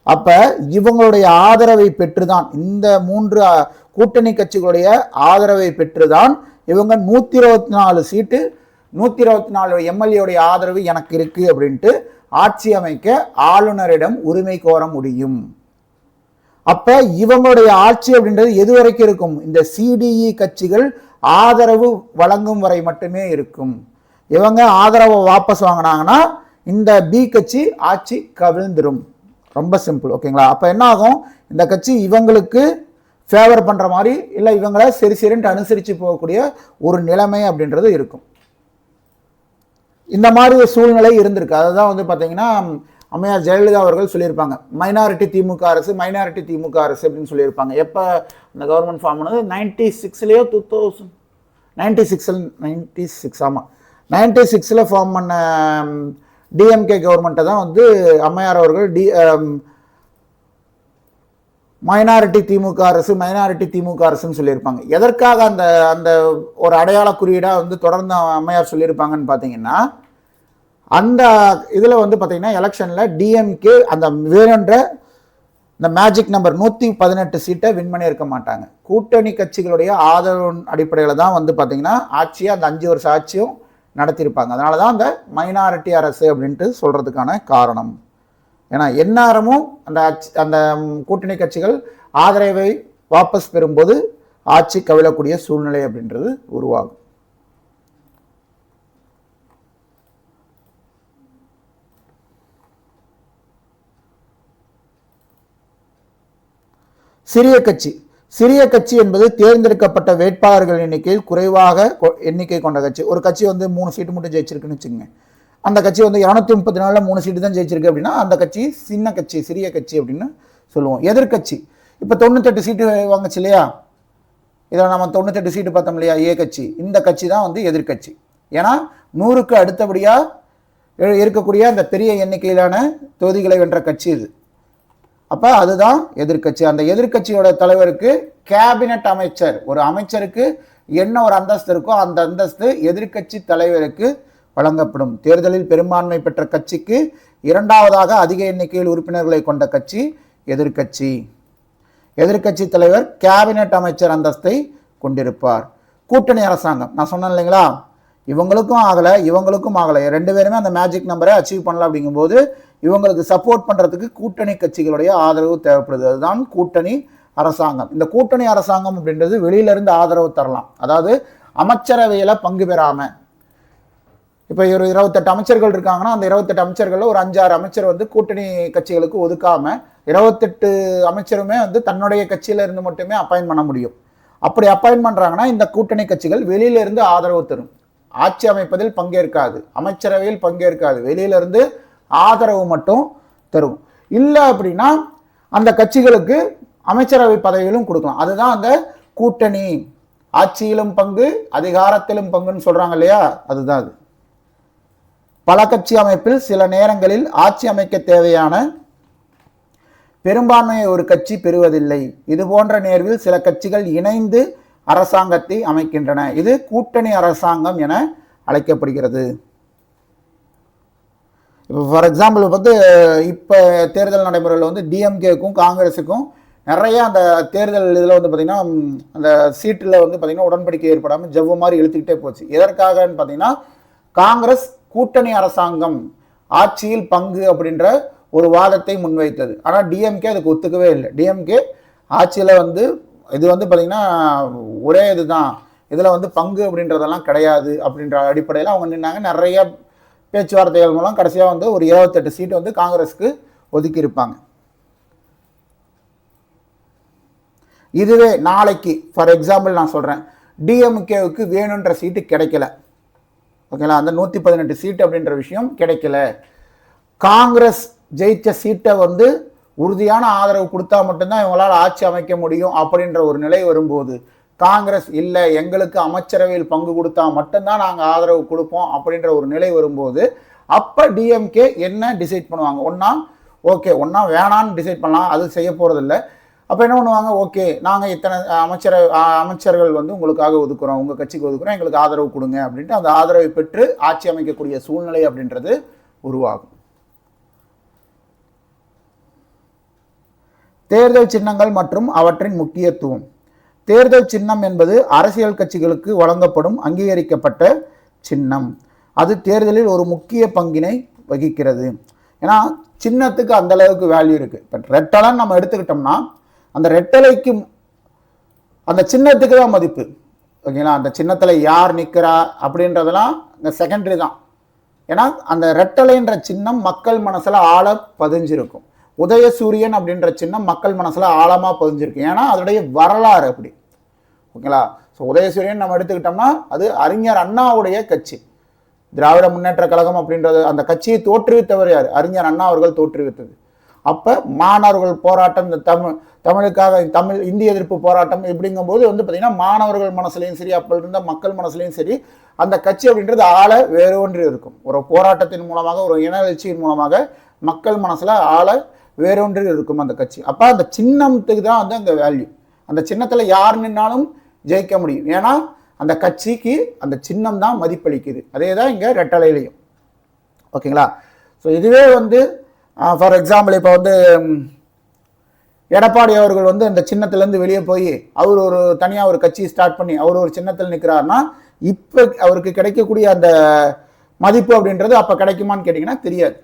Speaker 1: அப்போ இவங்களுடைய ஆதரவை பெற்றுதான், இந்த 3 கூட்டணி கட்சிகளுடைய ஆதரவை பெற்றுதான் இவங்க 124 சீட்டு 124 எம்எல்ஏடைய ஆதரவு எனக்கு இருக்கு அப்படின்ட்டு ஆட்சி அமைக்க ஆளுநரிடம் உரிமை கோர முடியும். அப்ப இவங்களுடைய ஆட்சி அப்படின்றது எது வரைக்கும் இருக்கும்? இந்த CDE கட்சிகள் ஆதரவு வழங்கும் வரை மட்டுமே இருக்கும். இவங்க ஆதரவை வாபஸ் வாங்கினாங்கன்னா இந்த பி கட்சி ஆட்சி கவிழ்ந்துடும். ரொம்ப சிம்பிள், ஓகேங்களா. அப்ப என்ன ஆகும்? இந்த கட்சி இவங்களுக்கு ஃபேவர் பண்ற மாதிரி இல்லை இவங்களை சரின்ட்டு அனுசரித்து போகக்கூடிய ஒரு நிலைமை அப்படின்றது இருக்கும். இந்த மாதிரி ஒரு சூழ்நிலை இருந்திருக்கு. அதுதான் வந்து பார்த்தீங்கன்னா அம்மையார் ஜெயலலிதா அவர்கள் சொல்லியிருப்பாங்க, மைனாரிட்டி திமுக அரசு, மைனாரிட்டி திமுக அரசு அப்படின்னு சொல்லியிருப்பாங்க. எப்போ இந்த கவர்மெண்ட் ஃபார்ம் பண்ணது? 96லேயோ 96 ஆமாம், 96ல் ஃபார்ம் பண்ண டிஎம்கே கவர்மெண்ட்டை தான் வந்து அம்மையார் அவர்கள் மைனாரிட்டி திமுக அரசு, மைனாரிட்டி திமுக அரசுன்னு சொல்லியிருப்பாங்க. எதற்காக அந்த அந்த ஒரு அடையாள குறியீடாக வந்து தொடர்ந்து அம்மையார் சொல்லியிருப்பாங்கன்னு பார்த்தீங்கன்னா, அந்த இதில் வந்து பார்த்தீங்கன்னா எலெக்ஷனில் டிஎம்கே அந்த வேணுன்ற இந்த மேஜிக் நம்பர் 118 சீட்டை வின் பண்ணியிருக்க மாட்டாங்க. கூட்டணி கட்சிகளுடைய ஆதரவு அடிப்படையில் தான் வந்து பார்த்தீங்கன்னா ஆட்சியை அந்த 5 வருஷ ஆட்சியும் நடத்தியிருப்பாங்க. அதனால தான் அந்த மைனாரிட்டி அரசு அப்படின்ட்டு சொல்கிறதுக்கான காரணம். ஏன்னா எந்நேரமும் அந்த கூட்டணி கட்சிகள் ஆதரவை வாபஸ் பெறும்போது ஆட்சி கவிழக்கூடிய சூழ்நிலை அப்படின்றது உருவாகும். சிறிய கட்சி என்பது தேர்ந்தெடுக்கப்பட்ட வேட்பாளர்கள் எண்ணிக்கையில் குறைவாக எண்ணிக்கை கொண்ட கட்சி. ஒரு கட்சி வந்து 3 சீட்டு மட்டும் ஜெயிச்சிருக்குன்னு வச்சுக்கோங்க. அந்த கட்சி வந்து 234 3 சீட்டு தான் ஜெயிச்சிருக்கு அப்படின்னா அந்த கட்சி சின்ன கட்சி, சிறிய கட்சி அப்படின்னு சொல்லுவோம். எதிர்கட்சி இப்போ 98 சீட்டு வாங்குச்சு இல்லையா, இதில் நம்ம 98 சீட்டு பார்த்தோம் இல்லையா, ஏ கட்சி. இந்த கட்சி தான் வந்து எதிர்கட்சி. ஏன்னா 100க்கு அடுத்தபடியாக இருக்கக்கூடிய அந்த பெரிய எண்ணிக்கையிலான தொகுதிகளை வென்ற கட்சி இது. அப்போ அதுதான் எதிர்கட்சி. அந்த எதிர்கட்சியோட தலைவருக்கு கேபினட் அமைச்சர், ஒரு அமைச்சருக்கு என்ன ஒரு அந்தஸ்து இருக்கோ அந்த அந்தஸ்து எதிர்கட்சி தலைவருக்கு வழங்கப்படும். தேர்தலில் பெரும்பான்மை பெற்ற கட்சிக்கு 2வதாக அதிக எண்ணிக்கையில் உறுப்பினர்களை கொண்ட கட்சி எதிர்கட்சி. எதிர்கட்சி தலைவர் கேபினட் அமைச்சர் அந்தஸ்தை கொண்டிருப்பார். கூட்டணி அரசாங்கம் நான் சொன்னேன் இல்லைங்களா, இவங்களுக்கும் ஆகலை இவங்களுக்கும் ஆகலை, 2 பேருமே அந்த மேஜிக் நம்பரை அச்சீவ் பண்ணலாம். அப்படிங்கும்போது இவங்களுக்கு சப்போர்ட் பண்ணுறதுக்கு கூட்டணி கட்சிகளுடைய ஆதரவு தேவைப்படுது. அதுதான் கூட்டணி அரசாங்கம். இந்த கூட்டணி அரசாங்கம் அப்படின்றது வெளியிலிருந்து ஆதரவு தரலாம். அதாவது அமைச்சரவையில் பங்கு பெறாம, இப்போ ஒரு 28 அமைச்சர்கள் இருக்காங்கன்னா அந்த 28 அமைச்சர்களில் ஒரு 5-6 அமைச்சர் வந்து கூட்டணி கட்சிகளுக்கு ஒதுக்காம 28 அமைச்சருமே வந்து தன்னுடைய கட்சியில இருந்து மட்டுமே அப்பாயின் பண்ண முடியும். அப்படி அப்பாயின் பண்றாங்கன்னா இந்த கூட்டணி கட்சிகள் வெளியில இருந்து ஆதரவு தரும். ஆட்சி அமைப்பதில் பங்கேற்காது, அமைச்சரவையில் பங்கேற்காது, வெளியிலிருந்து ஆதரவு மட்டும் தரும். இல்லை அப்படின்னா அந்த கட்சிகளுக்கு அமைச்சரவை பதவியிலும் கொடுக்கலாம். அதுதான் அந்த கூட்டணி, ஆட்சியிலும் பங்கு அதிகாரத்திலும் பங்குன்னு சொல்றாங்க இல்லையா, அதுதான் அது. பல கட்சி அமைப்பில் சில நேரங்களில் ஆட்சி அமைக்க தேவையான பெரும்பான்மையை ஒரு கட்சி பெறுவதில்லை. இது போன்ற நேர்வில் சில கட்சிகள் இணைந்து அரசாங்கத்தை அமைக்கின்றன. இது கூட்டணி அரசாங்கம் என அழைக்கப்படுகிறது. இப்போ ஃபார் எக்ஸாம்பிள் வந்து இப்போ தேர்தல் நடைமுறையில் வந்து டிஎம்கேக்கும் காங்கிரஸுக்கும் நிறைய அந்த தேர்தல் இதில் வந்து பார்த்திங்கன்னா அந்த சீட்டில் வந்து பார்த்திங்கன்னா உடன்படிக்கை ஏற்படாமல் ஜவ்வு மாதிரி இழுத்துக்கிட்டே போச்சு. எதற்காகன்னு பார்த்தீங்கன்னா காங்கிரஸ் கூட்டணி அரசாங்கம் ஆட்சியில் பங்கு அப்படின்ற ஒரு வாதத்தை முன்வைத்தது. ஆனால் டிஎம்கே அதுக்கு ஒத்துக்கவே இல்லை. டிஎம்கே ஆட்சியில் வந்து இது வந்து பார்த்திங்கன்னா ஒரே இதுதான், இதில் வந்து பங்கு அப்படின்றதெல்லாம் கிடையாது அப்படின்ற அடிப்படையில் அவங்க நின்னாங்க. நிறைய பேச்சுவார்த்தைகள் மூலம் கடைசியாக வந்து ஒரு 28 சீட்டு வந்து காங்கிரஸுக்கு ஒதுக்கி இருப்பாங்க. இதுவே நாளைக்கு ஃபார் எக்ஸாம்பிள் நான் சொல்கிறேன், டிஎம்கேவுக்கு வேணுன்ற சீட்டு கிடைக்கல, ஓகேங்களா, அந்த 118 சீட்டு அப்படின்ற விஷயம் கிடைக்கல. காங்கிரஸ் ஜெயிச்ச சீட்டை வந்து உறுதியான ஆதரவு கொடுத்தா மட்டும்தான் இவங்களால் ஆட்சி அமைக்க முடியும் அப்படின்ற ஒரு நிலை வரும்போது காங்கிரஸ் இல்லை, எங்களுக்கு அமைச்சரவையில் பங்கு கொடுத்தா மட்டும்தான் நாங்கள் ஆதரவு கொடுப்போம் அப்படின்ற ஒரு நிலை வரும்போது அப்போ டிஎம்கே என்ன டிசைட் பண்ணுவாங்க? ஒன்றா ஒன்றா வேணான்னு டிசைட் பண்ணலாம், அது செய்ய போகிறதில்ல. அப்போ என்ன பண்ணுவாங்க, ஓகே நாங்கள் இத்தனை அமைச்சர்கள் வந்து உங்களுக்காக ஒதுக்குறோம், உங்கள் கட்சிக்கு ஒதுக்குறோம், எங்களுக்கு ஆதரவு கொடுங்க அப்படின்ட்டு அந்த ஆதரவை பெற்று ஆட்சி அமைக்கக்கூடிய சூழ்நிலை அப்படின்றது உருவாகும். தேர்தல் சின்னங்கள் மற்றும் அவற்றின் முக்கியத்துவம். தேர்தல் சின்னம் என்பது அரசியல் கட்சிகளுக்கு வழங்கப்படும் அங்கீகரிக்கப்பட்ட சின்னம். அது தேர்தலில் ஒரு முக்கிய பங்கினை வகிக்கிறது. ஏன்னா சின்னத்துக்கு அந்த அளவுக்கு வேல்யூ இருக்கு. பட் ரெட்டலைன்னு நம்ம எடுத்துக்கிட்டோம்னா அந்த ரெட்டலைக்கு அந்த சின்னத்துக்கு தான் மதிப்பு, ஓகேங்களா. அந்த சின்னத்தில் யார் நிற்கிறா அப்படின்றதெல்லாம் இந்த செகண்டரி தான். ஏன்னா அந்த ரெட்டலைன்ற சின்னம் மக்கள் மனசில் ஆழ பதிஞ்சிருக்கும். உதயசூரியன் அப்படின்ற சின்னம் மக்கள் மனசில் ஆழமாக பதிஞ்சிருக்கு. ஏன்னா அதனுடைய வரலாறு அப்படி, ஓகேங்களா. ஸோ உதயசூரியன் நம்ம எடுத்துக்கிட்டோம்னா அது அறிஞர் அண்ணாவுடைய கட்சி, திராவிட முன்னேற்ற கழகம் அப்படின்றது அந்த கட்சியை தோற்றுவித்தவர் யார்? அறிஞர் அண்ணா அவர்கள் தோற்றுவித்தது. அப்போ மாணவர்கள் போராட்டம், இந்த தமிழுக்காக இந்திய எதிர்ப்பு போராட்டம் இப்படிங்கும்போது வந்து பார்த்திங்கன்னா மாணவர்கள் மனசுலையும் சரி, அப்போ இருந்த மக்கள் மனசுலையும் சரி அந்த கட்சி அப்படின்றது ஆழ வேறொன்று இருக்கும். ஒரு போராட்டத்தின் மூலமாக, ஒரு இன எழுச்சியின் மூலமாக மக்கள் மனசில் ஆழ வேறொன்று இருக்கும் அந்த கட்சி. அப்போ அந்த சின்னத்துக்கு தான் வந்து அங்கே வேல்யூ. அந்த சின்னத்தில் யார் நின்னாலும் ஜெயிக்க முடியும். ஏன்னா அந்த கட்சிக்கு அந்த சின்னம் தான் மதிப்பளிக்குது. அதே தான் இங்கே ரெட்டலையிலையும், ஓகேங்களா. ஸோ இதுவே வந்து ஃபார் எக்ஸாம்பிள் இப்போ வந்து எடப்பாடி அவர்கள் வந்து அந்த சின்னத்திலேருந்து வெளியே போய் அவர் ஒரு தனியாக ஒரு கட்சி ஸ்டார்ட் பண்ணி அவர் ஒரு சின்னத்தில் நிற்கிறாருன்னா இப்போ அவருக்கு கிடைக்கக்கூடிய அந்த மதிப்பு அப்படின்றது அப்போ கிடைக்குமான்னு கேட்டிங்கன்னா தெரியாது.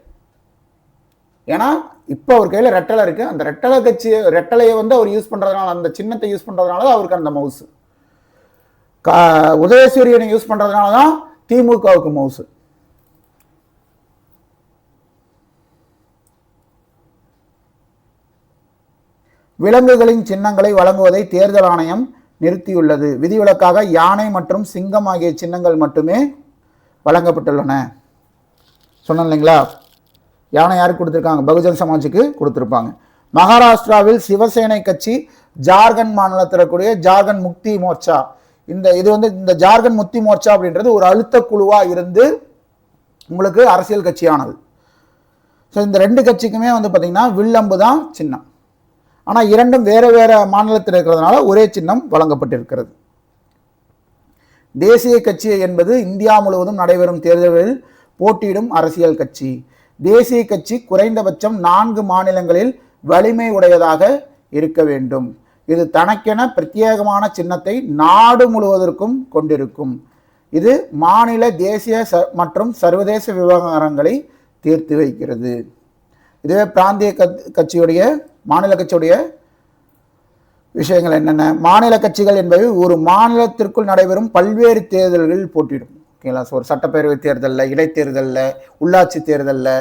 Speaker 1: ஏன்னா இப்போ அவர் கையில் ரெட்டலை இருக்குது. அந்த ரெட்டலையை வந்து அவர் யூஸ் பண்ணுறதுனால, அந்த சின்னத்தை யூஸ் பண்ணுறதுனால தான் அவருக்கு அந்த மவுசு. உதயசூரியனை யூஸ் பண்ணுறதுனால தான் திமுகவுக்கு மவுசு. விலங்குகளின் சின்னங்களை வழங்குவதை தேர்தல் ஆணையம் நிறுத்தியுள்ளது. விதிவிலக்காக யானை மற்றும் சிங்கம் ஆகிய சின்னங்கள் மட்டுமே வழங்கப்பட்டுள்ளன. சொன்னேன் இல்லைங்களா, யானை யாருக்கு கொடுத்துருக்காங்க? பகுஜன் சமாஜுக்கு கொடுத்துருப்பாங்க. மகாராஷ்டிராவில் சிவசேனை கட்சி ஜார்க்கண்ட் மாநிலத்தில் இருக்கக்கூடிய ஜார்க்கண்ட் முக்தி மோர்ச்சா, இது வந்து இந்த ஜார்க்கண்ட் முக்தி மோர்ச்சா அப்படின்றது ஒரு அழுத்த குழுவாக இருந்து உங்களுக்கு அரசியல் கட்சியானது. ஸோ இந்த ரெண்டு கட்சிக்குமே வந்து பார்த்திங்கன்னா வில்லம்பு தான் சின்னம். ஆனால் இரண்டும் வேறு வேறு மாநிலத்தில் இருக்கிறதுனால ஒரே சின்னம் வழங்கப்பட்டிருக்கிறது. தேசிய கட்சி என்பது இந்தியா முழுவதும் நடைபெறும் தேர்தல்களில் போட்டியிடும் அரசியல் கட்சி. தேசிய கட்சி குறைந்தபட்சம் 4 மாநிலங்களில் வலிமை உடையதாக இருக்க வேண்டும். இது தனக்கென பிரத்யேகமான சின்னத்தை நாடு முழுவதற்கும் கொண்டிருக்கும். இது மாநில, தேசிய மற்றும் சர்வதேச விவகாரங்களை தீர்த்து வைக்கிறது. இதுவே பிராந்திய கட்சியுடைய, மாநில கட்சியுடைய விஷயங்கள் என்னென்ன? மாநில கட்சிகள் என்பவை ஒரு மாநிலத்திற்குள் நடைபெறும் பல்வேறு தேர்தல்களில் போட்டியிடும். ஓகேங்களா? ஸோ ஒரு சட்டப்பேரவை தேர்தலில், இடைத்தேர்தலில், உள்ளாட்சி தேர்தலில்,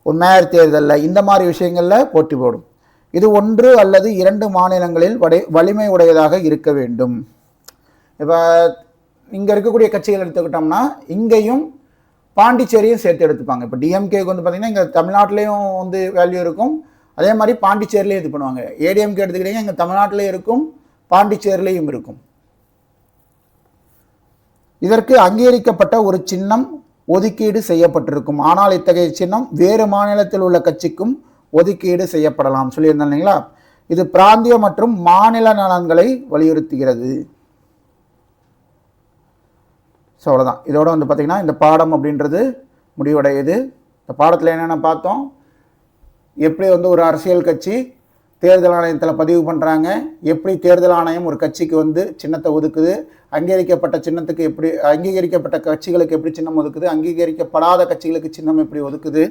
Speaker 1: ஒரு மேயர் தேர்தலில், இந்த மாதிரி விஷயங்களில் போட்டி போடும். இது 1 அல்லது 2 மாநிலங்களில் வலிமை உடையதாக இருக்க வேண்டும். இப்போ இங்கே இருக்கக்கூடிய கட்சிகள் எடுத்துக்கிட்டோம்னா இங்கேயும் பாண்டிச்சேரியும் சேர்த்து எடுத்துப்பாங்க. இப்போ டிஎம்கேக்கு வந்து பார்த்தீங்கன்னா இங்கே தமிழ்நாட்டிலையும் வந்து வேல்யூ இருக்கும், அதே மாதிரி பாண்டிச்சேரிலையும் இது பண்ணுவாங்க. ஏடிஎம்கே எடுத்துக்கிட்டிங்கன்னா இங்கே தமிழ்நாட்டிலையும் இருக்கும், பாண்டிச்சேரிலையும் இருக்கும். இதற்கு அங்கீகரிக்கப்பட்ட ஒரு சின்னம் ஒதுக்கீடு செய்யப்பட்டிருக்கும். ஆனால் இத்தகைய சின்னம் வேறு மாநிலத்தில் உள்ள கட்சிக்கும் ஒதுக்கீடு செய்யப்படலாம் சொல்லியிருந்தேன் இல்லைங்களா? இது பிராந்திய மற்றும் மாநில நலன்களை வலியுறுத்துகிறது. ஸோ அவ்வளோதான். இதோட வந்து பார்த்திங்கன்னா இந்த பாடம் அப்படின்றது முடிவடையுது. இந்த பாடத்தில் என்னென்ன பார்த்தோம்? எப்படி வந்து ஒரு அரசியல் கட்சி தேர்தல் ஆணையத்தில் பதிவு பண்ணுறாங்க, எப்படி தேர்தல் ஆணையம் ஒரு கட்சிக்கு வந்து சின்னத்தை ஒதுக்குது, அங்கீகரிக்கப்பட்ட சின்னத்துக்கு எப்படி, அங்கீகரிக்கப்பட்ட கட்சிகளுக்கு எப்படி சின்னம் ஒதுக்குது, அங்கீகரிக்கப்படாத கட்சிகளுக்கு சின்னம் எப்படி ஒதுக்குது,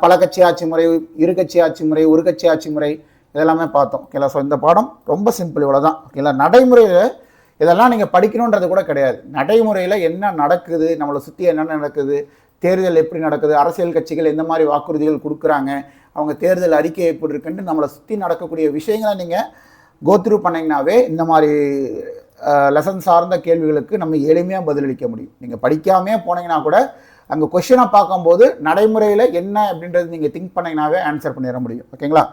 Speaker 1: பல கட்சி ஆட்சி முறை, இரு கட்சி ஆட்சி முறை, ஒரு கட்சி ஆட்சி முறை, இதெல்லாமே பார்த்தோம். ஓகேங்களா? ஸோ இந்த பாடம் ரொம்ப சிம்பிள், இவ்வளோதான். ஓகேங்களா? நடைமுறையில் இதெல்லாம் நீங்கள் படிக்கணுன்றது கூட கிடையாது. நடைமுறையில் என்ன நடக்குது, நம்மளை சுற்றி என்ன நடக்குது, தேர்தல் எப்படி நடக்குது, அரசியல் கட்சிகள் எந்த மாதிரி வாக்குறுதிகள் கொடுக்குறாங்க, அவங்க தேர்தல் அறிக்கை எப்படி இருக்குன்ட்டு நம்மளை சுற்றி நடக்கக்கூடிய விஷயங்களை நீங்கள் கோத்ரூ பண்ணிங்கனாவே இந்த மாதிரி லெசன் சார்ந்த கேள்விகளுக்கு நம்ம எளிமையாக பதிலளிக்க முடியும். நீங்கள் படிக்காமே போனீங்கன்னா கூட அங்கே கொஷினை பார்க்கும்போது நடைமுறையில் என்ன அப்படின்றது நீங்கள் திங்க் பண்ணிங்கனாவே ஆன்சர் பண்ணிட முடியும். ஓகேங்களா?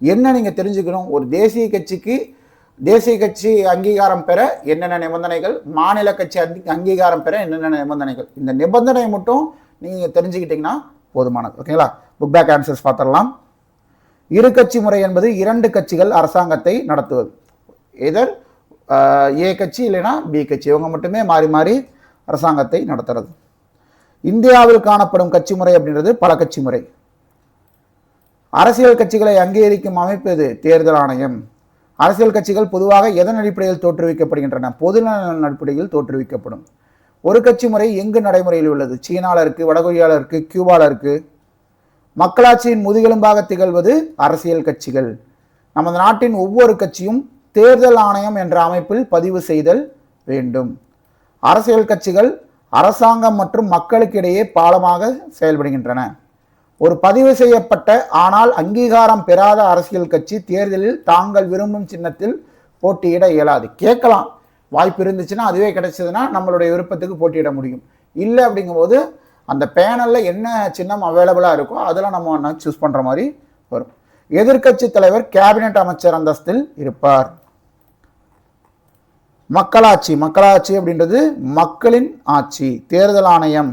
Speaker 1: என்ன நீங்கள் தெரிஞ்சுக்கணும்? ஒரு தேசிய கட்சி அங்கீகாரம் பெற என்னென்ன நிபந்தனைகள், மாநில கட்சி அங்கீகாரம் பெற என்னென்ன நிபந்தனைகள், இந்த நிபந்தனை மட்டும் நீங்கள் தெரிஞ்சுக்கிட்டிங்கன்னா போதுமானது. ஓகேங்களா? புக் பேக் ஆன்சர்ஸ் பார்த்துடலாம். இரு கட்சி முறை என்பது 2 கட்சிகள் அரசாங்கத்தை நடத்துவது. எதர் ஏ கட்சி இல்லைன்னா பி கட்சி, இவங்க மட்டுமே மாறி மாறி அரசாங்கத்தை நடத்துறது. இந்தியாவில் காணப்படும் கட்சி முறை அப்படின்றது பல கட்சி முறை. அரசியல் கட்சிகளை அங்கீகரிக்கும் அமைப்பு எது? தேர்தல் ஆணையம். அரசியல் கட்சிகள் பொதுவாக எதன் அடிப்படையில் தோற்றுவிக்கப்படுகின்றன? பொதுநலன் அடிப்படையில் தோற்றுவிக்கப்படும். ஒரு கட்சி முறை எங்கு நடைமுறையில் உள்ளது? சீனாவில் இருக்குது, வடகொரியாவில் இருக்குது, கியூபாவில் இருக்குது. மக்களாட்சியின் முதுகெலும்பாக திகழ்வது அரசியல் கட்சிகள். நமது நாட்டின் ஒவ்வொரு கட்சியும் தேர்தல் ஆணையம் என்ற அமைப்பில் பதிவு செய்தல் வேண்டும். அரசியல் கட்சிகள் அரசாங்கம் மற்றும் மக்களுக்கு இடையே பாலமாக செயல்படுகின்றன. ஒரு பதிவு செய்யப்பட்ட ஆனால் அங்கீகாரம் பெறாத அரசியல் கட்சி தேர்தலில் தாங்கள் விரும்பும் சின்னத்தில் போட்டியிட இயலாது. கேட்கலாம், வாய்ப்பு இருந்துச்சுன்னா, அதுவே கிடைச்சதுன்னா நம்மளுடைய விருப்பத்துக்கு போட்டியிட முடியும். இல்லை அப்படிங்கும்போது அந்த பேனலில் என்ன சின்னம் அவைலபிளாக இருக்கோ அதில் நம்ம சூஸ் பண்ணுற மாதிரி வரும். எதிர்க்கட்சி தலைவர் கேபினெட் அமைச்சர் அந்தஸ்தில் இருப்பார். மக்களாட்சி அப்படின்றது மக்களின் ஆட்சி. தேர்தல் ஆணையம்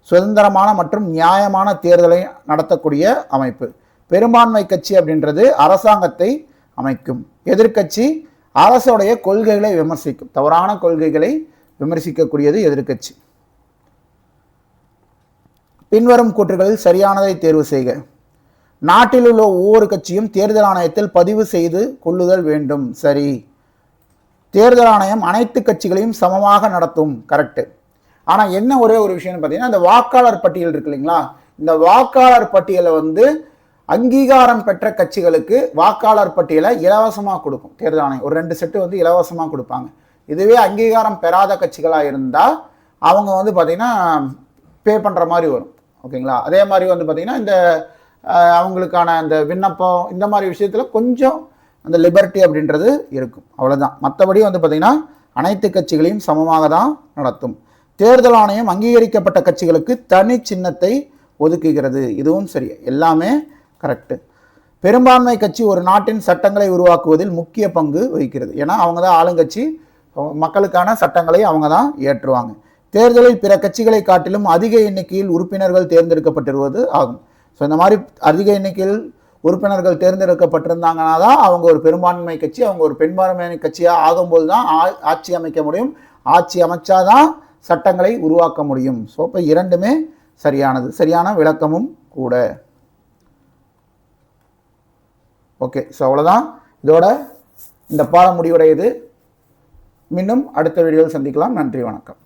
Speaker 1: சுதந்திரமான மற்றும் நியாயமான தேர்தலை நடத்தக்கூடிய அமைப்பு. பெரும்பான்மை கட்சி அப்படின்றது அரசாங்கத்தை அமைக்கும். எதிர்க்கட்சி அரசுடைய கொள்கைகளை விமர்சிக்கும். தவறான கொள்கைகளை விமர்சிக்கக்கூடியது எதிர்க்கட்சி. பின்வரும் கூற்றுகளில் சரியானதை தேர்வு செய்க. நாட்டில் உள்ள ஒவ்வொரு கட்சியும் தேர்தல் ஆணையத்தில் பதிவு செய்து கொள்ளுதல் வேண்டும். சரி. தேர்தல் ஆணையம் அனைத்து கட்சிகளையும் சமமாக நடத்தும். கரெக்டு. ஆனால் என்ன ஒரே ஒரு விஷயம்னு பார்த்தீங்கன்னா, இந்த வாக்காளர் பட்டியல் இருக்கு இல்லைங்களா, இந்த வாக்காளர் பட்டியலை வந்து அங்கீகாரம் பெற்ற கட்சிகளுக்கு வாக்காளர் பட்டியலை இலவசமாக கொடுக்கும் தேர்தல் ஆணையம். ஒரு 2 செட்டு வந்து இலவசமாக கொடுப்பாங்க. இதுவே அங்கீகாரம் பெறாத கட்சிகளாக இருந்தால் அவங்க வந்து பார்த்திங்கன்னா பே பண்ணுற மாதிரி வரும். ஓகேங்களா? அதே மாதிரி வந்து பார்த்திங்கன்னா இந்த அவங்களுக்கான அந்த விண்ணப்பம் இந்த மாதிரி விஷயத்தில் கொஞ்சம் அந்த லிபர்ட்டி அப்படின்றது இருக்கும். அவ்வளோதான். மற்றபடி வந்து பார்த்திங்கன்னா அனைத்து கட்சிகளையும் சமமாக தான் நடத்தும். தேர்தல் ஆணையம் அங்கீகரிக்கப்பட்ட கட்சிகளுக்கு தனி சின்னத்தை ஒதுக்குகிறது. இதுவும் சரி, எல்லாமே கரெக்டு. பெரும்பான்மை கட்சி ஒரு நாட்டின் சட்டங்களை உருவாக்குவதில் முக்கிய பங்கு வகிக்கிறது. ஏன்னா அவங்க தான் ஆளுங்கட்சி, மக்களுக்கான சட்டங்களை அவங்க தான் ஏற்றுவாங்க. தேர்தலில் பிற கட்சிகளை காட்டிலும் அதிக எண்ணிக்கையில் உறுப்பினர்கள் தேர்ந்தெடுக்கப்பட்டிருவது ஆகும். ஸோ இந்த மாதிரி அதிக எண்ணிக்கையில் உறுப்பினர்கள் தேர்ந்தெடுக்கப்பட்டிருந்தாங்கன்னா தான் அவங்க ஒரு பெரும்பான்மை கட்சி, அவங்க ஒரு பெரும்பான்மை கட்சியாக ஆகும்போது தான் ஆட்சி அமைக்க முடியும். ஆட்சி அமைச்சாதான் சட்டங்களை உருவாக்க முடியும். ஸோ இப்போ இரண்டுமே சரியானது, சரியான விளக்கமும் கூட. ஓகே, ஸோ அவ்வளோதான். இதோட இந்த பாடம் முடிவடையுது. மீண்டும் அடுத்த வீடியோவில் சந்திக்கலாம். நன்றி, வணக்கம்.